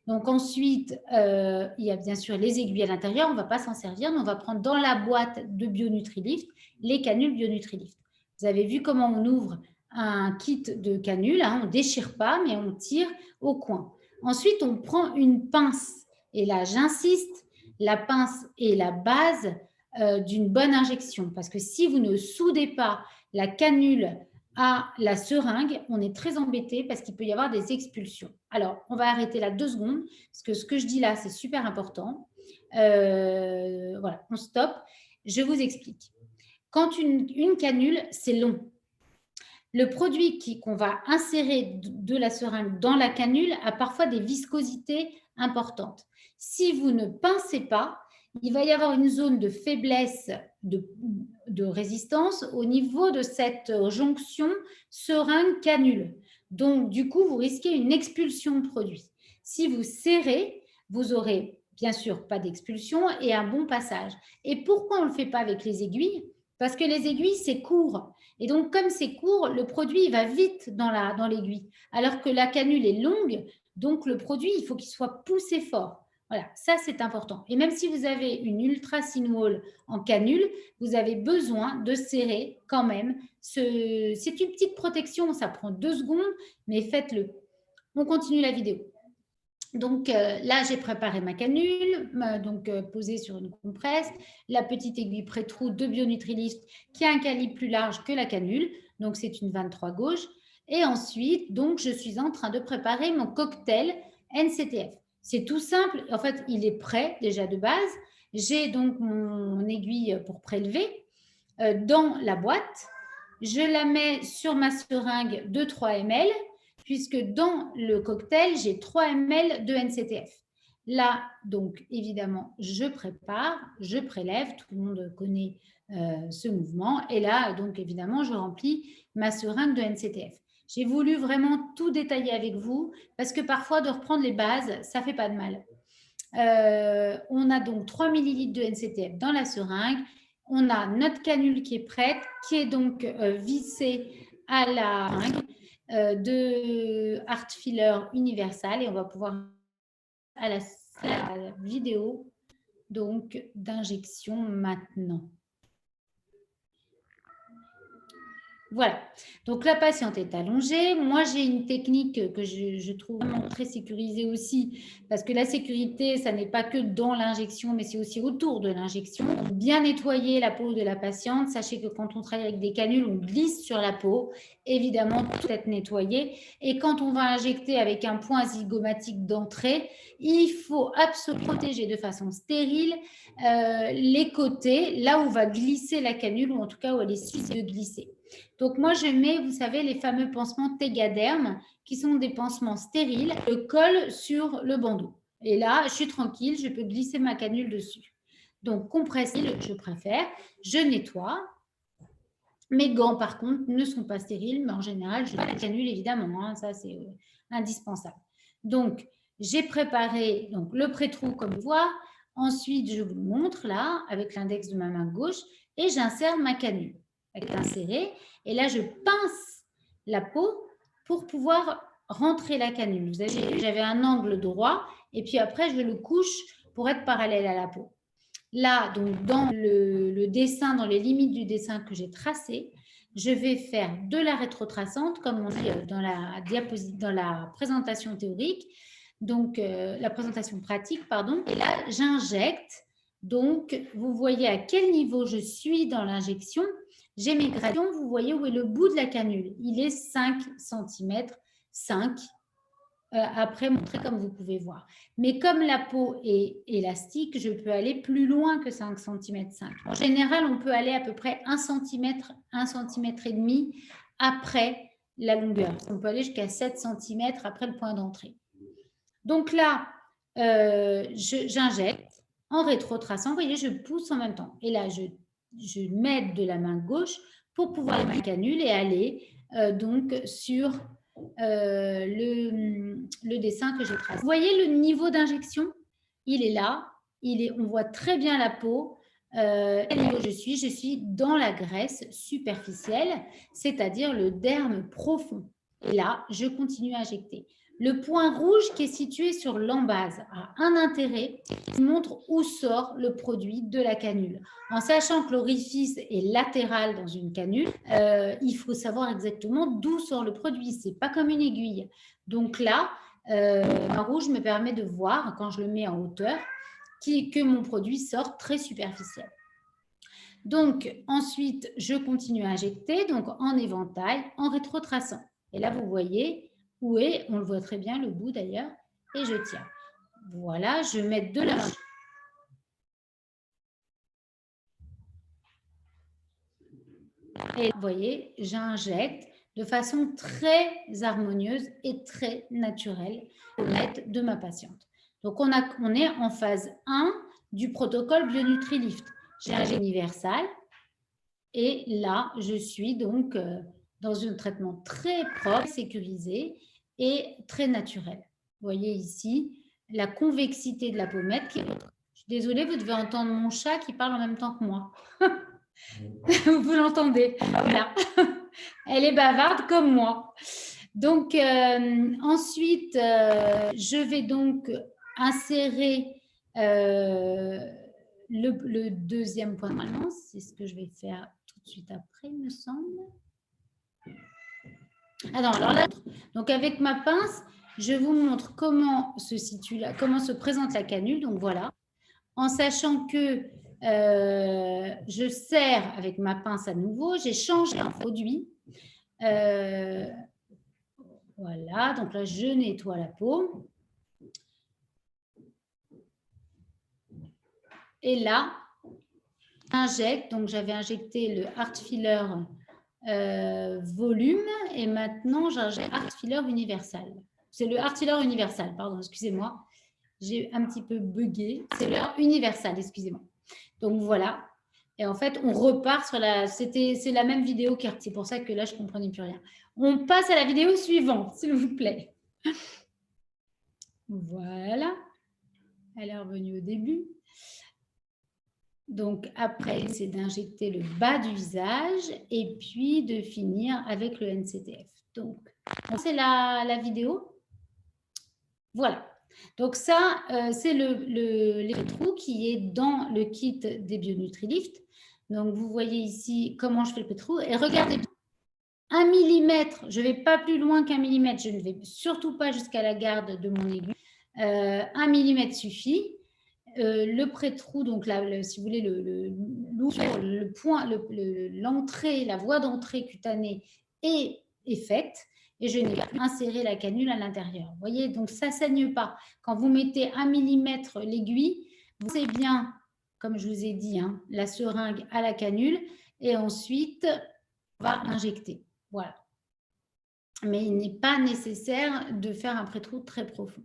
B: Donc ensuite, il y a bien sûr les aiguilles à l'intérieur. On ne va pas s'en servir, mais on va prendre dans la boîte de BioNutriLift les canules BioNutriLift. Vous avez vu comment on ouvre un kit de canules, hein, on ne déchire pas, mais on tire au coin. Ensuite, on prend une pince. Et là, j'insiste, la pince est la base d'une bonne injection. Parce que si vous ne soudez pas la canule à la seringue, on est très embêté parce qu'il peut y avoir des expulsions. Alors, on va arrêter là 2 secondes, parce que ce que je dis là, c'est super important. Voilà, on stoppe. Je vous explique. Quand une canule, c'est long. Le produit qu'on va insérer de la seringue dans la canule a parfois des viscosités importantes. Si vous ne pincez pas, il va y avoir une zone de faiblesse de résistance au niveau de cette jonction seringue-canule. Donc, du coup, vous risquez une expulsion de produit. Si vous serrez, vous aurez bien sûr pas d'expulsion et un bon passage. Et pourquoi on ne le fait pas avec les aiguilles? Parce que les aiguilles, c'est court. Et donc, comme c'est court, le produit il va vite dans l'aiguille. Alors que la canule est longue, donc le produit, il faut qu'il soit poussé fort. Voilà, ça c'est important. Et même si vous avez une ultra thin wall en canule, vous avez besoin de serrer quand même. C'est une petite protection, ça prend 2 secondes, mais faites-le. On continue la vidéo. Donc là, j'ai préparé ma canule, posée sur une compresse, la petite aiguille pré-trou de Bionutrilist qui a un calibre plus large que la canule, donc c'est une 23 gauge. Et ensuite, donc, je suis en train de préparer mon cocktail NCTF. C'est tout simple, en fait, il est prêt déjà de base. J'ai donc mon aiguille pour prélever dans la boîte. Je la mets sur ma seringue de 3 ml puisque dans le cocktail, j'ai 3 ml de NCTF. Là, donc, évidemment, je prépare, je prélève, tout le monde connaît ce mouvement. Et là, donc, évidemment, je remplis ma seringue de NCTF. J'ai voulu vraiment tout détailler avec vous parce que parfois, de reprendre les bases, ça ne fait pas de mal. On a donc 3 ml de NCTF dans la seringue. On a notre canule qui est prête, qui est donc vissée à la seringue de Art Filler Universal et on va pouvoir à la vidéo donc d'injection maintenant. Voilà, donc la patiente est allongée. Moi, j'ai une technique que je trouve vraiment très sécurisée aussi, parce que la sécurité, ça n'est pas que dans l'injection, mais c'est aussi autour de l'injection. Bien nettoyer la peau de la patiente. Sachez que quand on travaille avec des canules, on glisse sur la peau. Évidemment, tout doit être nettoyé. Et quand on va injecter avec un point zygomatique d'entrée, il faut absolument protéger de façon stérile les côtés, là où va glisser la canule, ou en tout cas où elle est susceptible de glisser. Donc, moi, je mets, vous savez, les fameux pansements Tegaderm, qui sont des pansements stériles, je colle sur le bandeau. Et là, je suis tranquille, je peux glisser ma canule dessus. Donc, compressile, je préfère. Je nettoie. Mes gants, par contre, ne sont pas stériles, mais en général, je la canule, évidemment. Hein, ça, c'est indispensable. Donc, j'ai préparé donc, le pré-trou, comme vous voyez. Ensuite, je vous le montre là, avec l'index de ma main gauche, et j'insère ma canule avec l'inséré. Et là, je pince la peau pour pouvoir rentrer la canule. Vous avez, j'avais un angle droit, et puis après, je le couche pour être parallèle à la peau. Là, donc, dans le dessin, dans les limites du dessin que j'ai tracé, je vais faire de la rétrotraçante, comme on dit dans la présentation théorique, donc la présentation pratique, pardon. Et là, j'injecte. Donc, vous voyez à quel niveau je suis dans l'injection. J'ai mes gradations, vous voyez où est le bout de la canule. Il est 5 cm, 5 après montrer comme vous pouvez voir. Mais comme la peau est élastique, je peux aller plus loin que 5 cm 5. En général, on peut aller à peu près 1 cm, 1 cm et demi après la longueur. On peut aller jusqu'à 7 cm après le point d'entrée. Donc là, j'injecte en rétrotraçant. Vous voyez, je pousse en même temps. Et là, je m'aide de la main gauche pour pouvoir la canule et aller donc sur le dessin que j'ai tracé. Vous voyez le niveau d'injection? Il est là. On voit très bien la peau. Je suis dans la graisse superficielle, c'est-à-dire le derme profond. Et là, je continue à injecter. Le point rouge qui est situé sur l'embase a un intérêt, qui montre où sort le produit de la canule. En sachant que l'orifice est latéral dans une canule, il faut savoir exactement d'où sort le produit. Ce n'est pas comme une aiguille. Donc là, un rouge me permet de voir, quand je le mets en hauteur, que mon produit sort très superficiel. Donc, ensuite, je continue à injecter, donc en éventail, en rétrotraçant. Et là, vous voyez où est, on le voit très bien, le bout d'ailleurs, et je tiens. Voilà, je mets de la main. Et vous voyez, j'injecte de façon très harmonieuse et très naturelle l'aide de ma patiente. Donc, on est en phase 1 du protocole BioNutriLift. J'ai un universal. Et là, je suis donc dans un traitement très propre, sécurisé et très naturel. Vous voyez ici la convexité de la pommette. Je suis désolée, vous devez entendre mon chat qui parle en même temps que moi. Vous l'entendez, là. Elle est bavarde comme moi. Donc, ensuite, je vais donc insérer le deuxième point de balance. C'est ce que je vais faire tout de suite après, il me semble. Ah non, alors là, donc avec ma pince, je vous montre comment se situe là, comment se présente la canule. Donc voilà, en sachant que je serre avec ma pince à nouveau, j'ai changé un produit. Voilà, donc là, je nettoie la peau. Et là, j'injecte, donc j'avais injecté le Heart Filler volume et maintenant j'injecte Heart Filler universal. C'est le Heart Filler universal, pardon, excusez-moi. J'ai un petit peu bugué. C'est le universal, excusez-moi. Donc voilà. Et en fait, on repart sur la... C'est la même vidéo qu'Heart. C'est pour ça que là, je ne comprenais plus rien. On passe à la vidéo suivante, s'il vous plaît. Voilà. Elle est revenue au début. Donc, après, c'est d'injecter le bas du visage et puis de finir avec le NCTF. Donc, c'est la vidéo. Voilà. Donc, ça, c'est le trou qui est dans le kit des BioNutriLift. Donc, vous voyez ici comment je fais le pétrou. Et regardez bien. 1 millimètre, je ne vais pas plus loin qu'un millimètre. Je ne vais surtout pas jusqu'à la garde de mon aiguille. 1 millimètre suffit. Le pré-trou, donc là, si vous voulez, le point, l'entrée, la voie d'entrée cutanée est faite et je n'ai plus inséré la canule à l'intérieur. Vous voyez, donc ça ne saigne pas. Quand vous mettez 1 millimètre l'aiguille, vous savez bien, comme je vous ai dit, hein, la seringue à la canule et ensuite on va injecter. Voilà. Mais il n'est pas nécessaire de faire un pré-trou très profond.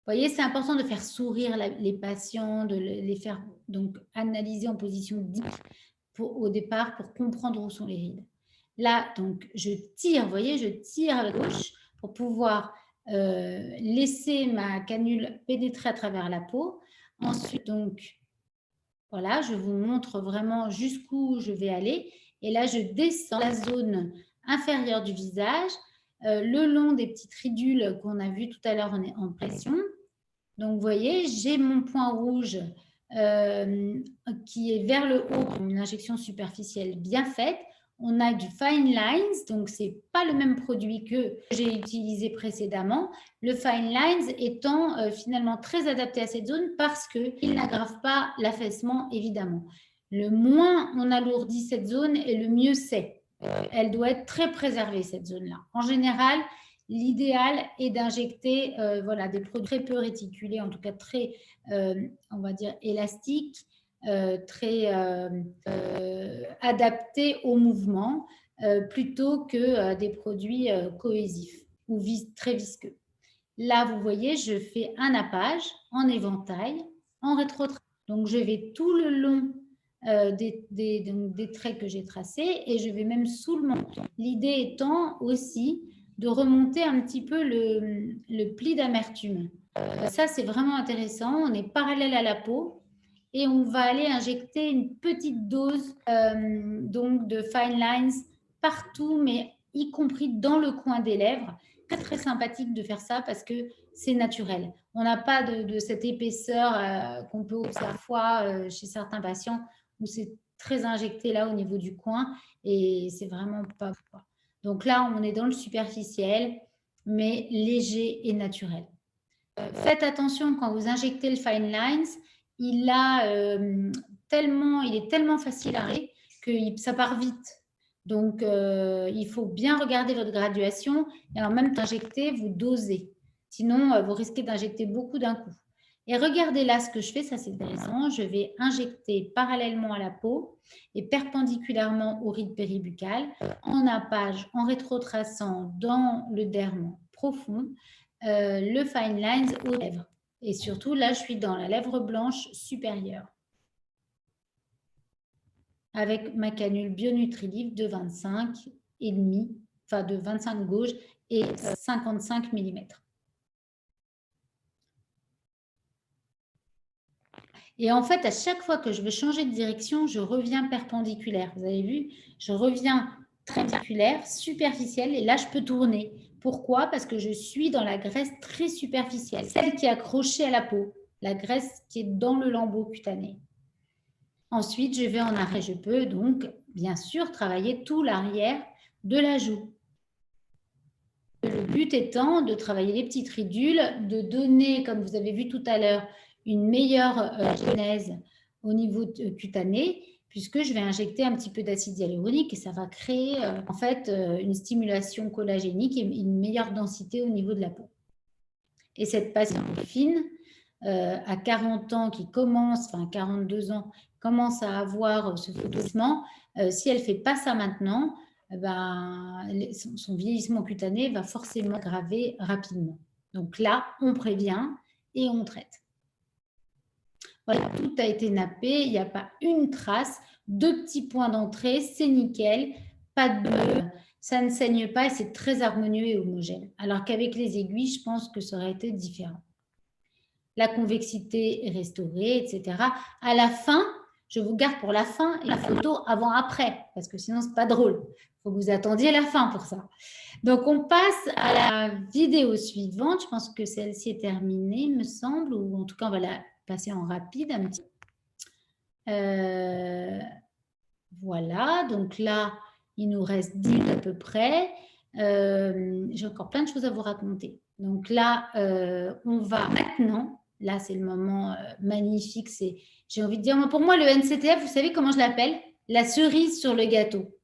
B: Vous voyez, c'est important de faire sourire les patients, de les faire donc analyser en position dite au départ pour comprendre où sont les rides. Là, donc, je tire, vous voyez, je tire à gauche pour pouvoir laisser ma canule pénétrer à travers la peau. Ensuite, donc, voilà, je vous montre vraiment jusqu'où je vais aller. Et là, je descends la zone inférieure du visage, le long des petites ridules qu'on a vues tout à l'heure en pression. Donc, vous voyez, j'ai mon point rouge qui est vers le haut, une injection superficielle bien faite. On a du Fine Lines, donc ce n'est pas le même produit que j'ai utilisé précédemment. Le Fine Lines étant finalement très adapté à cette zone parce qu'il n'aggrave pas l'affaissement, évidemment. Le moins on alourdit cette zone et le mieux c'est. Elle doit être très préservée, cette zone-là. En général, l'idéal est d'injecter voilà, des produits très peu réticulés, en tout cas très, on va dire, élastiques, très adaptés au mouvement, plutôt que des produits cohésifs ou très visqueux. Là, vous voyez, je fais un nappage en éventail, en rétrotraction. Donc, je vais tout le long des traits que j'ai tracés et je vais même sous le menton. L'idée étant aussi de remonter un petit peu le pli d'amertume. Ça, c'est vraiment intéressant. On est parallèle à la peau et on va aller injecter une petite dose donc de Fine Lines partout, mais y compris dans le coin des lèvres. Très, très sympathique de faire ça parce que c'est naturel. On n'a pas de cette épaisseur qu'on peut observer parfois chez certains patients où c'est très injecté là au niveau du coin et c'est vraiment pas quoi. Donc là, on est dans le superficiel, mais léger et naturel. Faites attention quand vous injectez le Fine Lines, il est tellement facile à arrêter que ça part vite. Donc, il faut bien regarder votre graduation et en même temps injecter, vous dosez. Sinon, vous risquez d'injecter beaucoup d'un coup. Et regardez là ce que je fais, ça c'est intéressant. Je vais injecter parallèlement à la peau et perpendiculairement au ride péribuccal, en nappage, en rétrotraçant dans le derme profond, le Fine Lines aux lèvres. Et surtout, là, je suis dans la lèvre blanche supérieure avec ma canule BioNutriLift de 25,5, enfin de 25 gauge et 55 mm. Et en fait, à chaque fois que je veux changer de direction, je reviens perpendiculaire. Vous avez vu? Je reviens très perpendiculaire, superficielle, et là, je peux tourner. Pourquoi? Parce que je suis dans la graisse très superficielle, celle qui est accrochée à la peau, la graisse qui est dans le lambeau cutané. Ensuite, je vais en arrière. Je peux donc, bien sûr, travailler tout l'arrière de la joue. Le but étant de travailler les petites ridules, de donner, comme vous avez vu tout à l'heure, une meilleure genèse au niveau cutané, puisque je vais injecter un petit peu d'acide hyaluronique et ça va créer en fait une stimulation collagénique et une meilleure densité au niveau de la peau. Et cette patiente fine, à 40 ans, qui commence, enfin 42 ans, commence à avoir ce vieillissement, si elle ne fait pas ça maintenant, ben, son vieillissement cutané va forcément aggraver rapidement. Donc là, on prévient et on traite. Voilà, tout a été nappé, il n'y a pas une trace, 2 petits points d'entrée, c'est nickel, pas de bleu, ça ne saigne pas et c'est très harmonieux et homogène. Alors qu'avec les aiguilles, je pense que ça aurait été différent. La convexité est restaurée, etc. À la fin, je vous garde pour la fin la photo avant-après, parce que sinon, ce n'est pas drôle. Il faut que vous attendiez la fin pour ça. Donc, on passe à la vidéo suivante. Je pense que celle-ci est terminée, me semble, ou en tout cas, on va la passer en rapide un petit peu. Voilà, donc là, il nous reste 10 minutes à peu près. J'ai encore plein de choses à vous raconter. Donc là, on va maintenant, là c'est le moment magnifique, j'ai envie de dire, pour moi le NCTF, vous savez comment je l'appelle? La cerise sur le gâteau.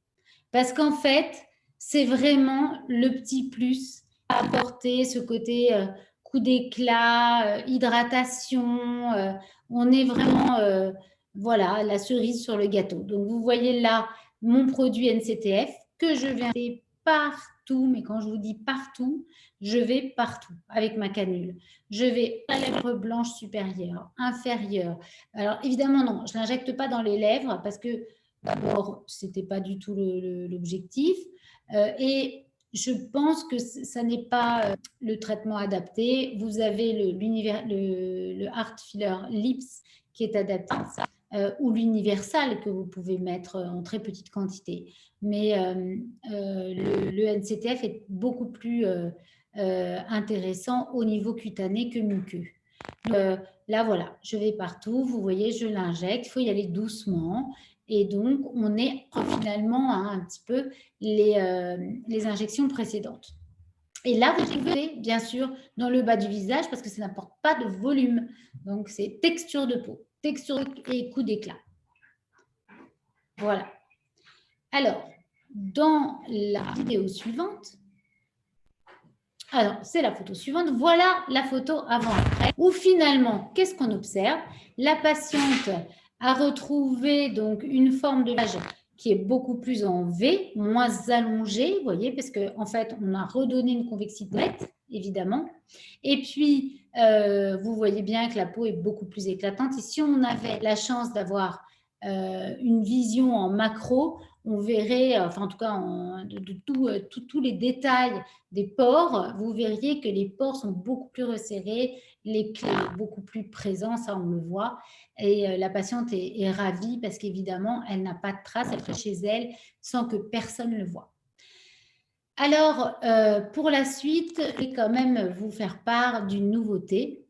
B: Parce qu'en fait, c'est vraiment le petit plus à apporter, ce côté coup d'éclat, hydratation, on est vraiment, voilà, la cerise sur le gâteau. Donc vous voyez là mon produit NCTF que je viens faire partout, mais quand je vous dis partout, je vais partout avec ma canule. Je vais à la lèvre blanche supérieure, inférieure. Alors évidemment non, je ne l'injecte pas dans les lèvres parce que d'abord, ce n'était pas du tout l'objectif. Et je pense que ça n'est pas le traitement adapté. Vous avez le Heart Filler Lips qui est adapté ou l'universal que vous pouvez mettre en très petite quantité. Mais le NCTF est beaucoup plus intéressant au niveau cutané que muqueux. Là, voilà, je vais partout. Vous voyez, je l'injecte. Il faut y aller doucement. Et donc, on est finalement un petit peu les injections précédentes. Et là, vous pouvez, bien sûr, dans le bas du visage, parce que ça n'apporte pas de volume. Donc, c'est texture de peau, texture et coup d'éclat. Voilà. Alors, dans la vidéo suivante, alors, c'est la photo suivante. Voilà la photo avant-après, où finalement, qu'est-ce qu'on observe? La patiente a retrouvé donc une forme de visage qui est beaucoup plus en V, moins allongée, vous voyez, parce qu'en fait, on a redonné une convexité nette, évidemment. Et puis, vous voyez bien que la peau est beaucoup plus éclatante. Et si on avait la chance d'avoir une vision en macro, on verrait, enfin en tout cas, de tous les détails des pores, vous verriez que les pores sont beaucoup plus resserrés, les clés beaucoup plus présents, ça on le voit. Et la patiente est ravie parce qu'évidemment, elle n'a pas de traces, elle fait chez elle sans que personne le voit. Alors, pour la suite, je vais quand même vous faire part d'une nouveauté.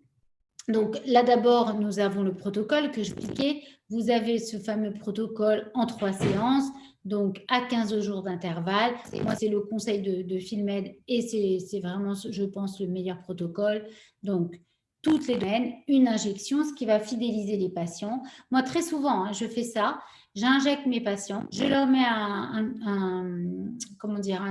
B: Donc là d'abord, nous avons le protocole que je vous expliquais. Vous avez ce fameux protocole en 3 séances, donc à 15 jours d'intervalle. Moi, c'est le conseil de Filmed et c'est vraiment, je pense, le meilleur protocole. Donc, toutes les semaines, une injection, ce qui va fidéliser les patients. Moi, très souvent, je fais ça. J'injecte mes patients, je leur mets un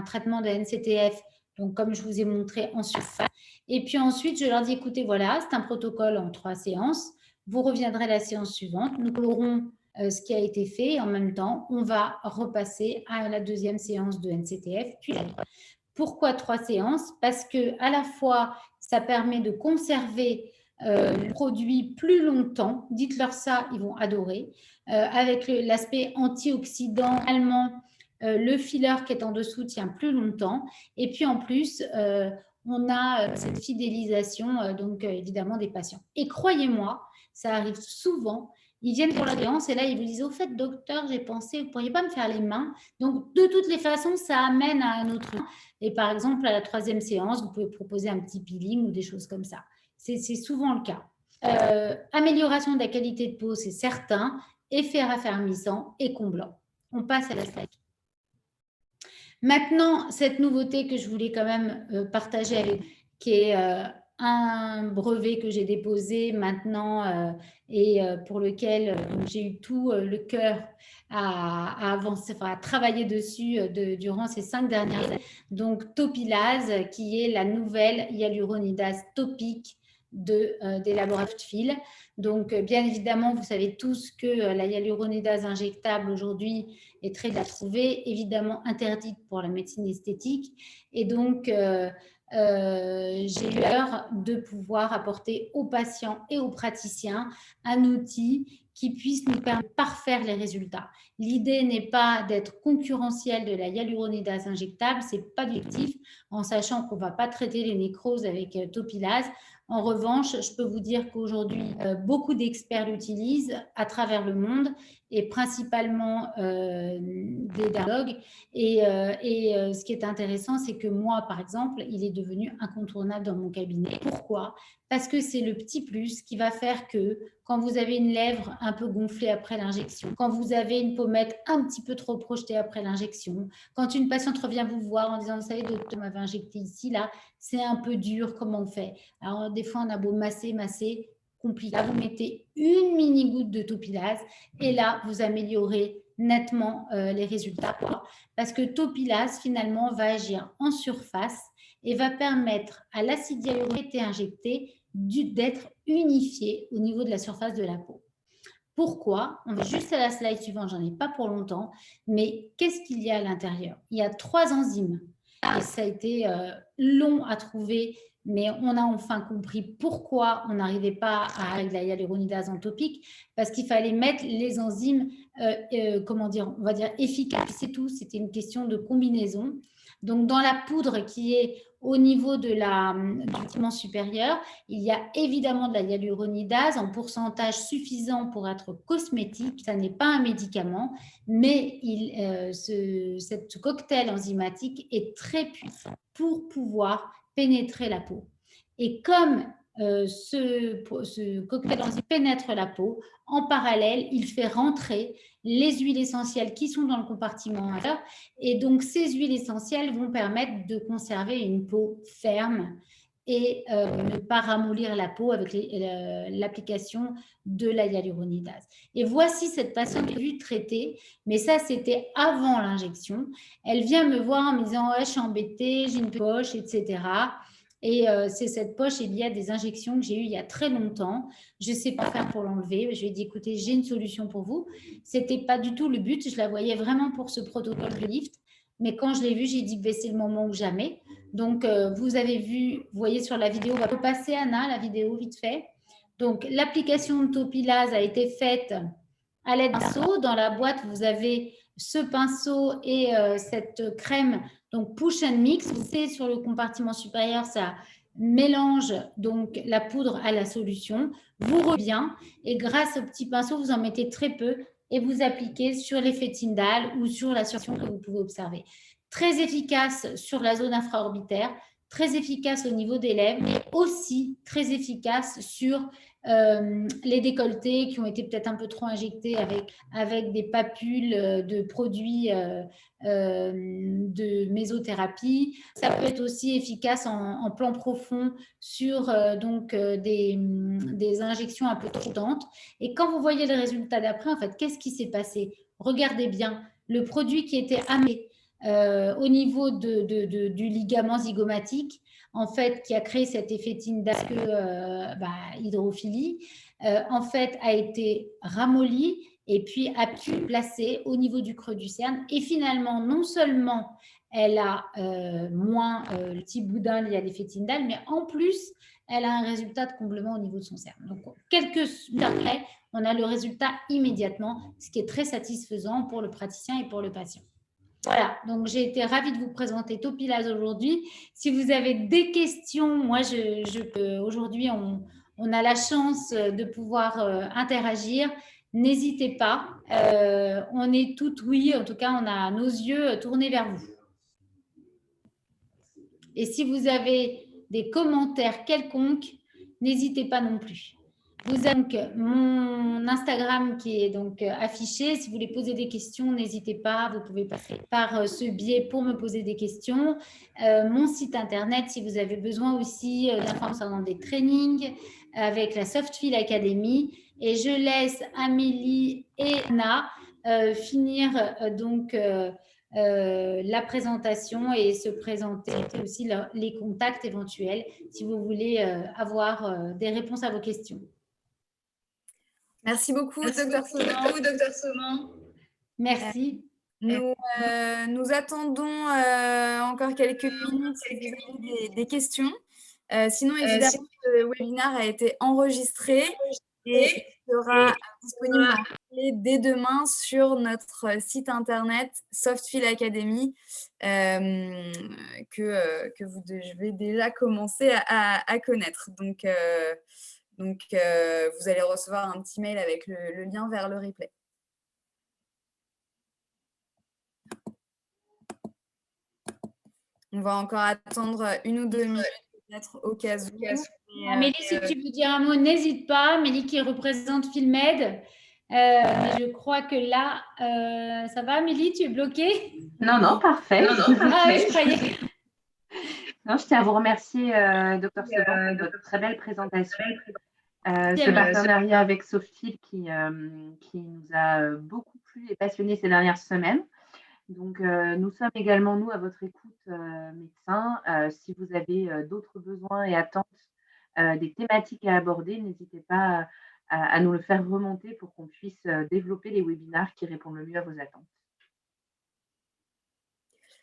B: traitement de NCTF, donc comme je vous ai montré en surface. Et puis ensuite, je leur dis, écoutez, voilà, c'est un protocole en 3 séances. Vous reviendrez à la séance suivante. Nous colorons ce qui a été fait. Et en même temps, on va repasser à la deuxième séance de NCTF. Puis, pourquoi 3 séances? Parce que à la fois, ça permet de conserver le produit plus longtemps. Dites-leur ça, ils vont adorer. Avec l'aspect antioxydant allemand, le filler qui est en dessous tient plus longtemps. Et puis en plus, on a cette fidélisation, donc évidemment, des patients. Et croyez-moi, ça arrive souvent. Ils viennent pour la séance et là, ils vous disent, au fait, docteur, j'ai pensé, vous ne pourriez pas me faire les mains. Donc, de toutes les façons, ça amène à un autre. Et par exemple, à la 3e séance, vous pouvez proposer un petit peeling ou des choses comme ça. C'est souvent le cas. Amélioration de la qualité de peau, c'est certain. Effet raffermissant et comblant. On passe à la slide. Maintenant, cette nouveauté que je voulais quand même partager avec vous, qui est un brevet que j'ai déposé maintenant et pour lequel j'ai eu tout le cœur à avancer, enfin, à travailler dessus durant ces 5 dernières années. Donc, Topilase, qui est la nouvelle hyaluronidase topique des laboratoires de fil. Donc, bien évidemment, vous savez tous que la hyaluronidase injectable aujourd'hui est très à trouver, évidemment interdite pour la médecine esthétique. Et donc, j'ai eu l'heure de pouvoir apporter aux patients et aux praticiens un outil qui puisse nous permettre de parfaire les résultats. L'idée n'est pas d'être concurrentiel de la hyaluronidase injectable, c'est pas l'objectif, en sachant qu'on ne va pas traiter les nécroses avec Topilase. En revanche, je peux vous dire qu'aujourd'hui, beaucoup d'experts l'utilisent à travers le monde et principalement des dermatologues. Et ce qui est intéressant, c'est que moi, par exemple, il est devenu incontournable dans mon cabinet. Pourquoi ? Parce que c'est le petit plus qui va faire que quand vous avez une lèvre un peu gonflée après l'injection, quand vous avez une pommette un petit peu trop projetée après l'injection, quand une patiente revient vous voir en disant, vous savez, docteur m'avait injecté ici, là, c'est un peu dur, comment on fait ? Alors, des fois, on a beau masser, compliqué. Là, vous mettez une mini goutte de Topilase et là, vous améliorez nettement les résultats. Parce que Topilase, finalement, va agir en surface et va permettre à l'acide hyaluronique injecté d'être unifié au niveau de la surface de la peau. Pourquoi ? On va juste à la slide suivante, j'en ai pas pour longtemps, mais qu'est-ce qu'il y a à l'intérieur ? Il y a 3 enzymes et ça a été long à trouver, mais on a enfin compris pourquoi on n'arrivait pas avec la hyaluronidase en topique, parce qu'il fallait mettre les enzymes, comment dire, on va dire efficaces, c'est tout, c'était une question de combinaison. Donc, dans la poudre qui est au niveau du bâtiment supérieur, il y a évidemment de la hyaluronidase en pourcentage suffisant pour être cosmétique. Ça n'est pas un médicament, mais ce cocktail enzymatique est très puissant pour pouvoir pénétrer la peau. Et comme ce cocktail enzymatique pénètre la peau, en parallèle, il fait rentrer les huiles essentielles qui sont dans le compartiment intérieur. Et donc, ces huiles essentielles vont permettre de conserver une peau ferme et ne pas ramollir la peau avec l'application de la hyaluronidase. Et voici cette patiente que j'ai vue traiter, mais ça, c'était avant l'injection. Elle vient me voir en me disant « Ouais, je suis embêtée, j'ai une poche, etc. » Et c'est cette poche liée à des injections que j'ai eues il y a très longtemps. Je ne sais pas faire pour l'enlever. Je lui ai dit, écoutez, j'ai une solution pour vous. Ce n'était pas du tout le but. Je la voyais vraiment pour ce protocole de lift. Mais quand je l'ai vue, j'ai dit, c'est le moment ou jamais. Donc, vous avez vu, vous voyez sur la vidéo, on va repasser, Anna, la vidéo vite fait. Donc, l'application de Topilase a été faite à l'aide d'un pinceau. Dans la boîte, vous avez ce pinceau et cette crème, donc push and mix. Vous savez, sur le compartiment supérieur, ça mélange donc la poudre à la solution. Vous revient et grâce au petit pinceau, vous en mettez très peu et vous appliquez sur l'effet Tyndall ou sur la surface que vous pouvez observer. Très efficace sur la zone infraorbitaire, très efficace au niveau des lèvres, mais aussi très efficace sur les décolletés qui ont été peut-être un peu trop injectés avec des papules de produits de mésothérapie. Ça peut être aussi efficace en plan profond sur des injections un peu trop denses. Et quand vous voyez le résultat d'après, en fait, qu'est-ce qui s'est passé ? Regardez bien, le produit qui était amené au niveau du ligament zygomatique, en fait, qui a créé cet effet Tyndall hydrophilie, en fait, a été ramolli et puis a pu placer au niveau du creux du cerne. Et finalement, non seulement elle a moins le petit boudin lié à l'effet Tyndall, mais en plus, elle a un résultat de comblement au niveau de son cerne. Donc, quelques minutes après, on a le résultat immédiatement, ce qui est très satisfaisant pour le praticien et pour le patient. Voilà, donc j'ai été ravie de vous présenter Topilase aujourd'hui. Si vous avez des questions, moi, aujourd'hui, on a la chance de pouvoir interagir, n'hésitez pas. On est toutes oui, en tout cas, on a nos yeux tournés vers vous. Et si vous avez des commentaires quelconques, n'hésitez pas non plus. Vous avez donc mon Instagram qui est donc affiché. Si vous voulez poser des questions, n'hésitez pas. Vous pouvez passer par ce biais pour me poser des questions. Mon site internet, si vous avez besoin aussi d'informations dans des trainings avec la Softfield Academy. Et je laisse Amélie et Anna finir donc la présentation et se présenter aussi les contacts éventuels si vous voulez avoir des réponses à vos questions.
A: Merci beaucoup, Dr Sauvain.
B: Merci.
A: Nous attendons encore quelques minutes si vous avez des questions. Sinon, évidemment, le webinaire a été enregistré et sera disponible dès demain sur notre site internet Softfield Academy que vous devez déjà commencer à connaître. Donc, vous allez recevoir un petit mail avec le lien vers le replay. On va encore attendre 1 ou 2 minutes peut-être au cas où.
B: Amélie, si tu veux dire un mot, n'hésite pas. Amélie qui représente FilmEd. Je crois que là, ça va, Amélie, tu es bloquée?
C: Non, parfait.
B: Ah, je croyais.
C: Non, je tiens à vous remercier, Dr Sauvain, pour votre très belle présentation. Ce partenariat avec Softfield qui nous a beaucoup plu et passionné ces dernières semaines. Donc, nous sommes également, nous, à votre écoute, médecins. Si vous avez d'autres besoins et attentes, des thématiques à aborder, n'hésitez pas à nous le faire remonter pour qu'on puisse développer les webinaires qui répondent le mieux à vos attentes.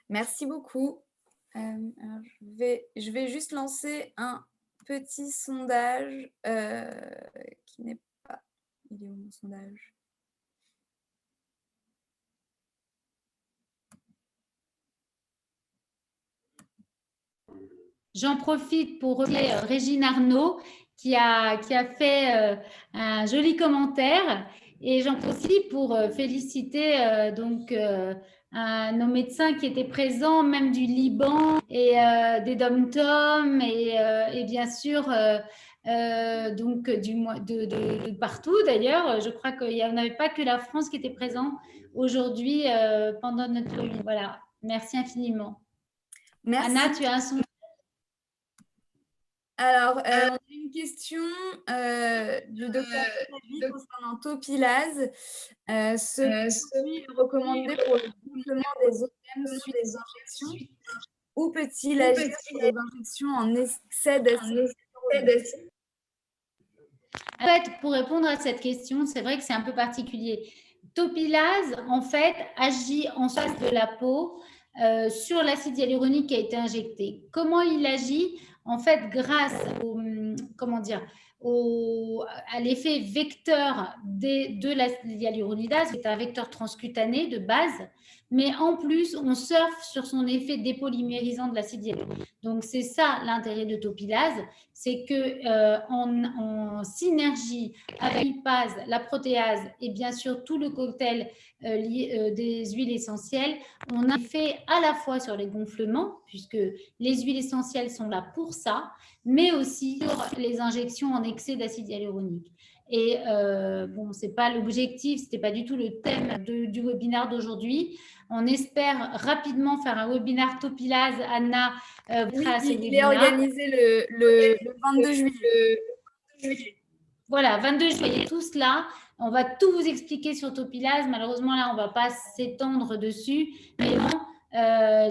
A: Merci beaucoup. Alors je vais juste lancer un petit sondage qui n'est pas... Il est où mon sondage ?
B: J'en profite pour remercier Régine Arnaud qui a fait un joli commentaire et j'en profite pour féliciter nos médecins qui étaient présents, même du Liban et des dom-tom et bien sûr donc de partout d'ailleurs. Je crois qu'il n'y en avait pas que la France qui était présent aujourd'hui pendant notre live. Voilà, merci infiniment.
A: Merci.
B: Anna, tu as un son.
A: Alors, on a une question du docteur concernant Topilase. Ce produit est recommandé pour le gonflement des œdèmes suite aux injections. Où peut-il agir sur les injections en excès d'acide?
B: En fait, pour répondre à cette question, c'est vrai que c'est un peu particulier. Topilase, en fait, agit en face de la peau sur l'acide hyaluronique qui a été injecté. Comment il agit? En fait, grâce à l'effet vecteur de l'acide hyaluronidase, c'est un vecteur transcutané de base, mais en plus, on surfe sur son effet dépolymérisant de l'acide hyaluronique. Donc, c'est ça l'intérêt de Topilase, c'est que en synergie avec l'ipase, la protéase et bien sûr tout le cocktail des huiles essentielles, on a fait à la fois sur les gonflements, puisque les huiles essentielles sont là pour ça, mais aussi sur les injections en excès d'acide hyaluronique. Et bon, c'est pas l'objectif, c'était pas du tout le thème du webinaire d'aujourd'hui. On espère rapidement faire un webinaire Topilase. Anna,
A: il est organisé le 22 juillet.
B: Voilà, 22 juillet, tout cela. On va tout vous expliquer sur Topilase. Malheureusement, là, on ne va pas s'étendre dessus. Mais bon,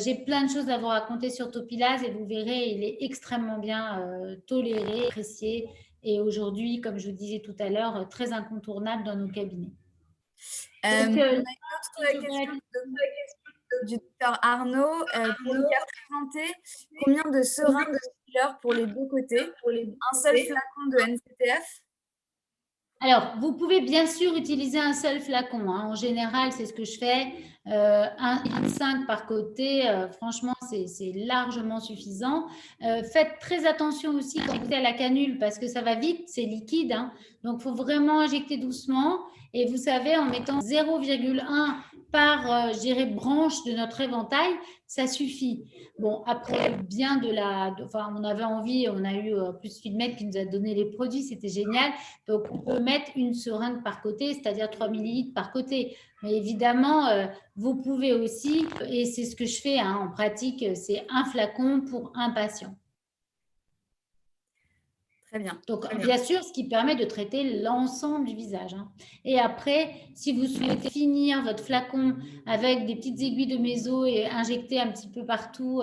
B: j'ai plein de choses à vous raconter sur Topilase et vous verrez, il est extrêmement bien toléré, apprécié. Et aujourd'hui, comme je vous disais tout à l'heure, très incontournable dans nos cabinets.
A: On a une autre question du docteur Arnaud. Pour nous présenter combien de seringues de filler pour les deux côtés, un seul flacon de NCTF?
B: Alors, vous pouvez bien sûr utiliser un seul flacon. Hein. En général, c'est ce que je fais. 1,5 par côté, franchement, c'est largement suffisant. Faites très attention aussi quand vous êtes à la canule parce que ça va vite, c'est liquide. Hein. Donc, il faut vraiment injecter doucement. Et vous savez, en mettant 0,1 par, je dirais, branche de notre éventail, ça suffit. Bon, après, bien enfin, on avait envie, on a eu plus Filmed qui nous a donné les produits, c'était génial. Donc, on peut mettre une seringue par côté, c'est-à-dire 3 millilitres par côté. Mais évidemment, vous pouvez aussi, et c'est ce que je fais hein, en pratique, c'est un flacon pour un patient.
A: Très bien.
B: Donc, bien sûr, ce qui permet de traiter l'ensemble du visage. Hein. Et après, si vous souhaitez finir votre flacon avec des petites aiguilles de méso et injecter un petit peu partout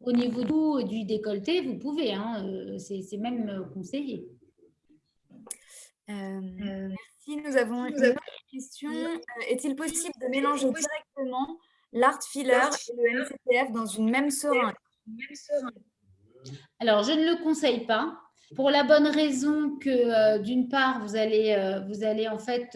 B: au niveau du décolleté, vous pouvez. Hein, c'est même conseillé.
A: Merci. Nous avons une autre question. Est-il possible de mélanger directement l'art filler et le NCTF dans une même seringue?
B: Alors, je ne le conseille pas. Pour la bonne raison que, d'une part, vous allez en fait,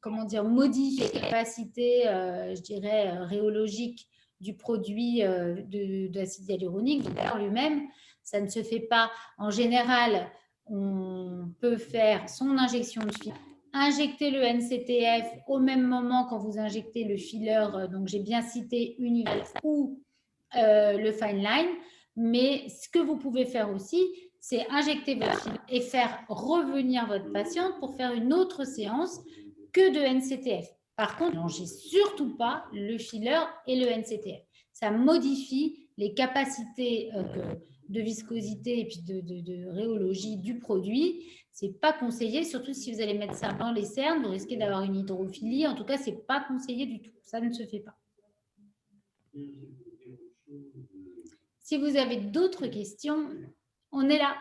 B: comment dire, modifier la capacité, je dirais, rhéologique du produit de l'acide hyaluronique en lui-même. Ça ne se fait pas. En général, on peut faire son injection de filler, injecter le NCTF au même moment quand vous injectez le filler, donc j'ai bien cité Univax ou le Fine Line. Mais ce que vous pouvez faire aussi, c'est injecter votre filler et faire revenir votre patiente pour faire une autre séance que de NCTF. Par contre, ne mélangez surtout pas le filler et le NCTF. Ça modifie les capacités de viscosité et puis de rhéologie du produit. Ce n'est pas conseillé, surtout si vous allez mettre ça dans les cernes, vous risquez d'avoir une hydrophilie. En tout cas, ce n'est pas conseillé du tout. Ça ne se fait pas. Si vous avez d'autres questions, on est là.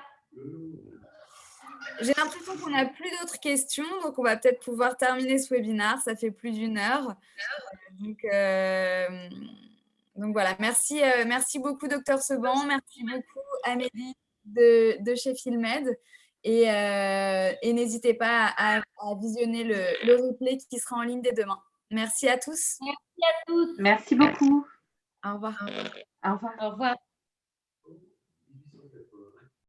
A: J'ai l'impression qu'on n'a plus d'autres questions, donc on va peut-être pouvoir terminer ce webinaire. Ça fait plus d'1 heure. Donc voilà, merci beaucoup Dr Seban, merci beaucoup Amélie de chez Filmed et n'hésitez pas à visionner le replay qui sera en ligne dès demain. Merci à tous.
B: Merci à tous.
C: Merci beaucoup.
A: Au revoir.
C: Au revoir.
B: Au revoir.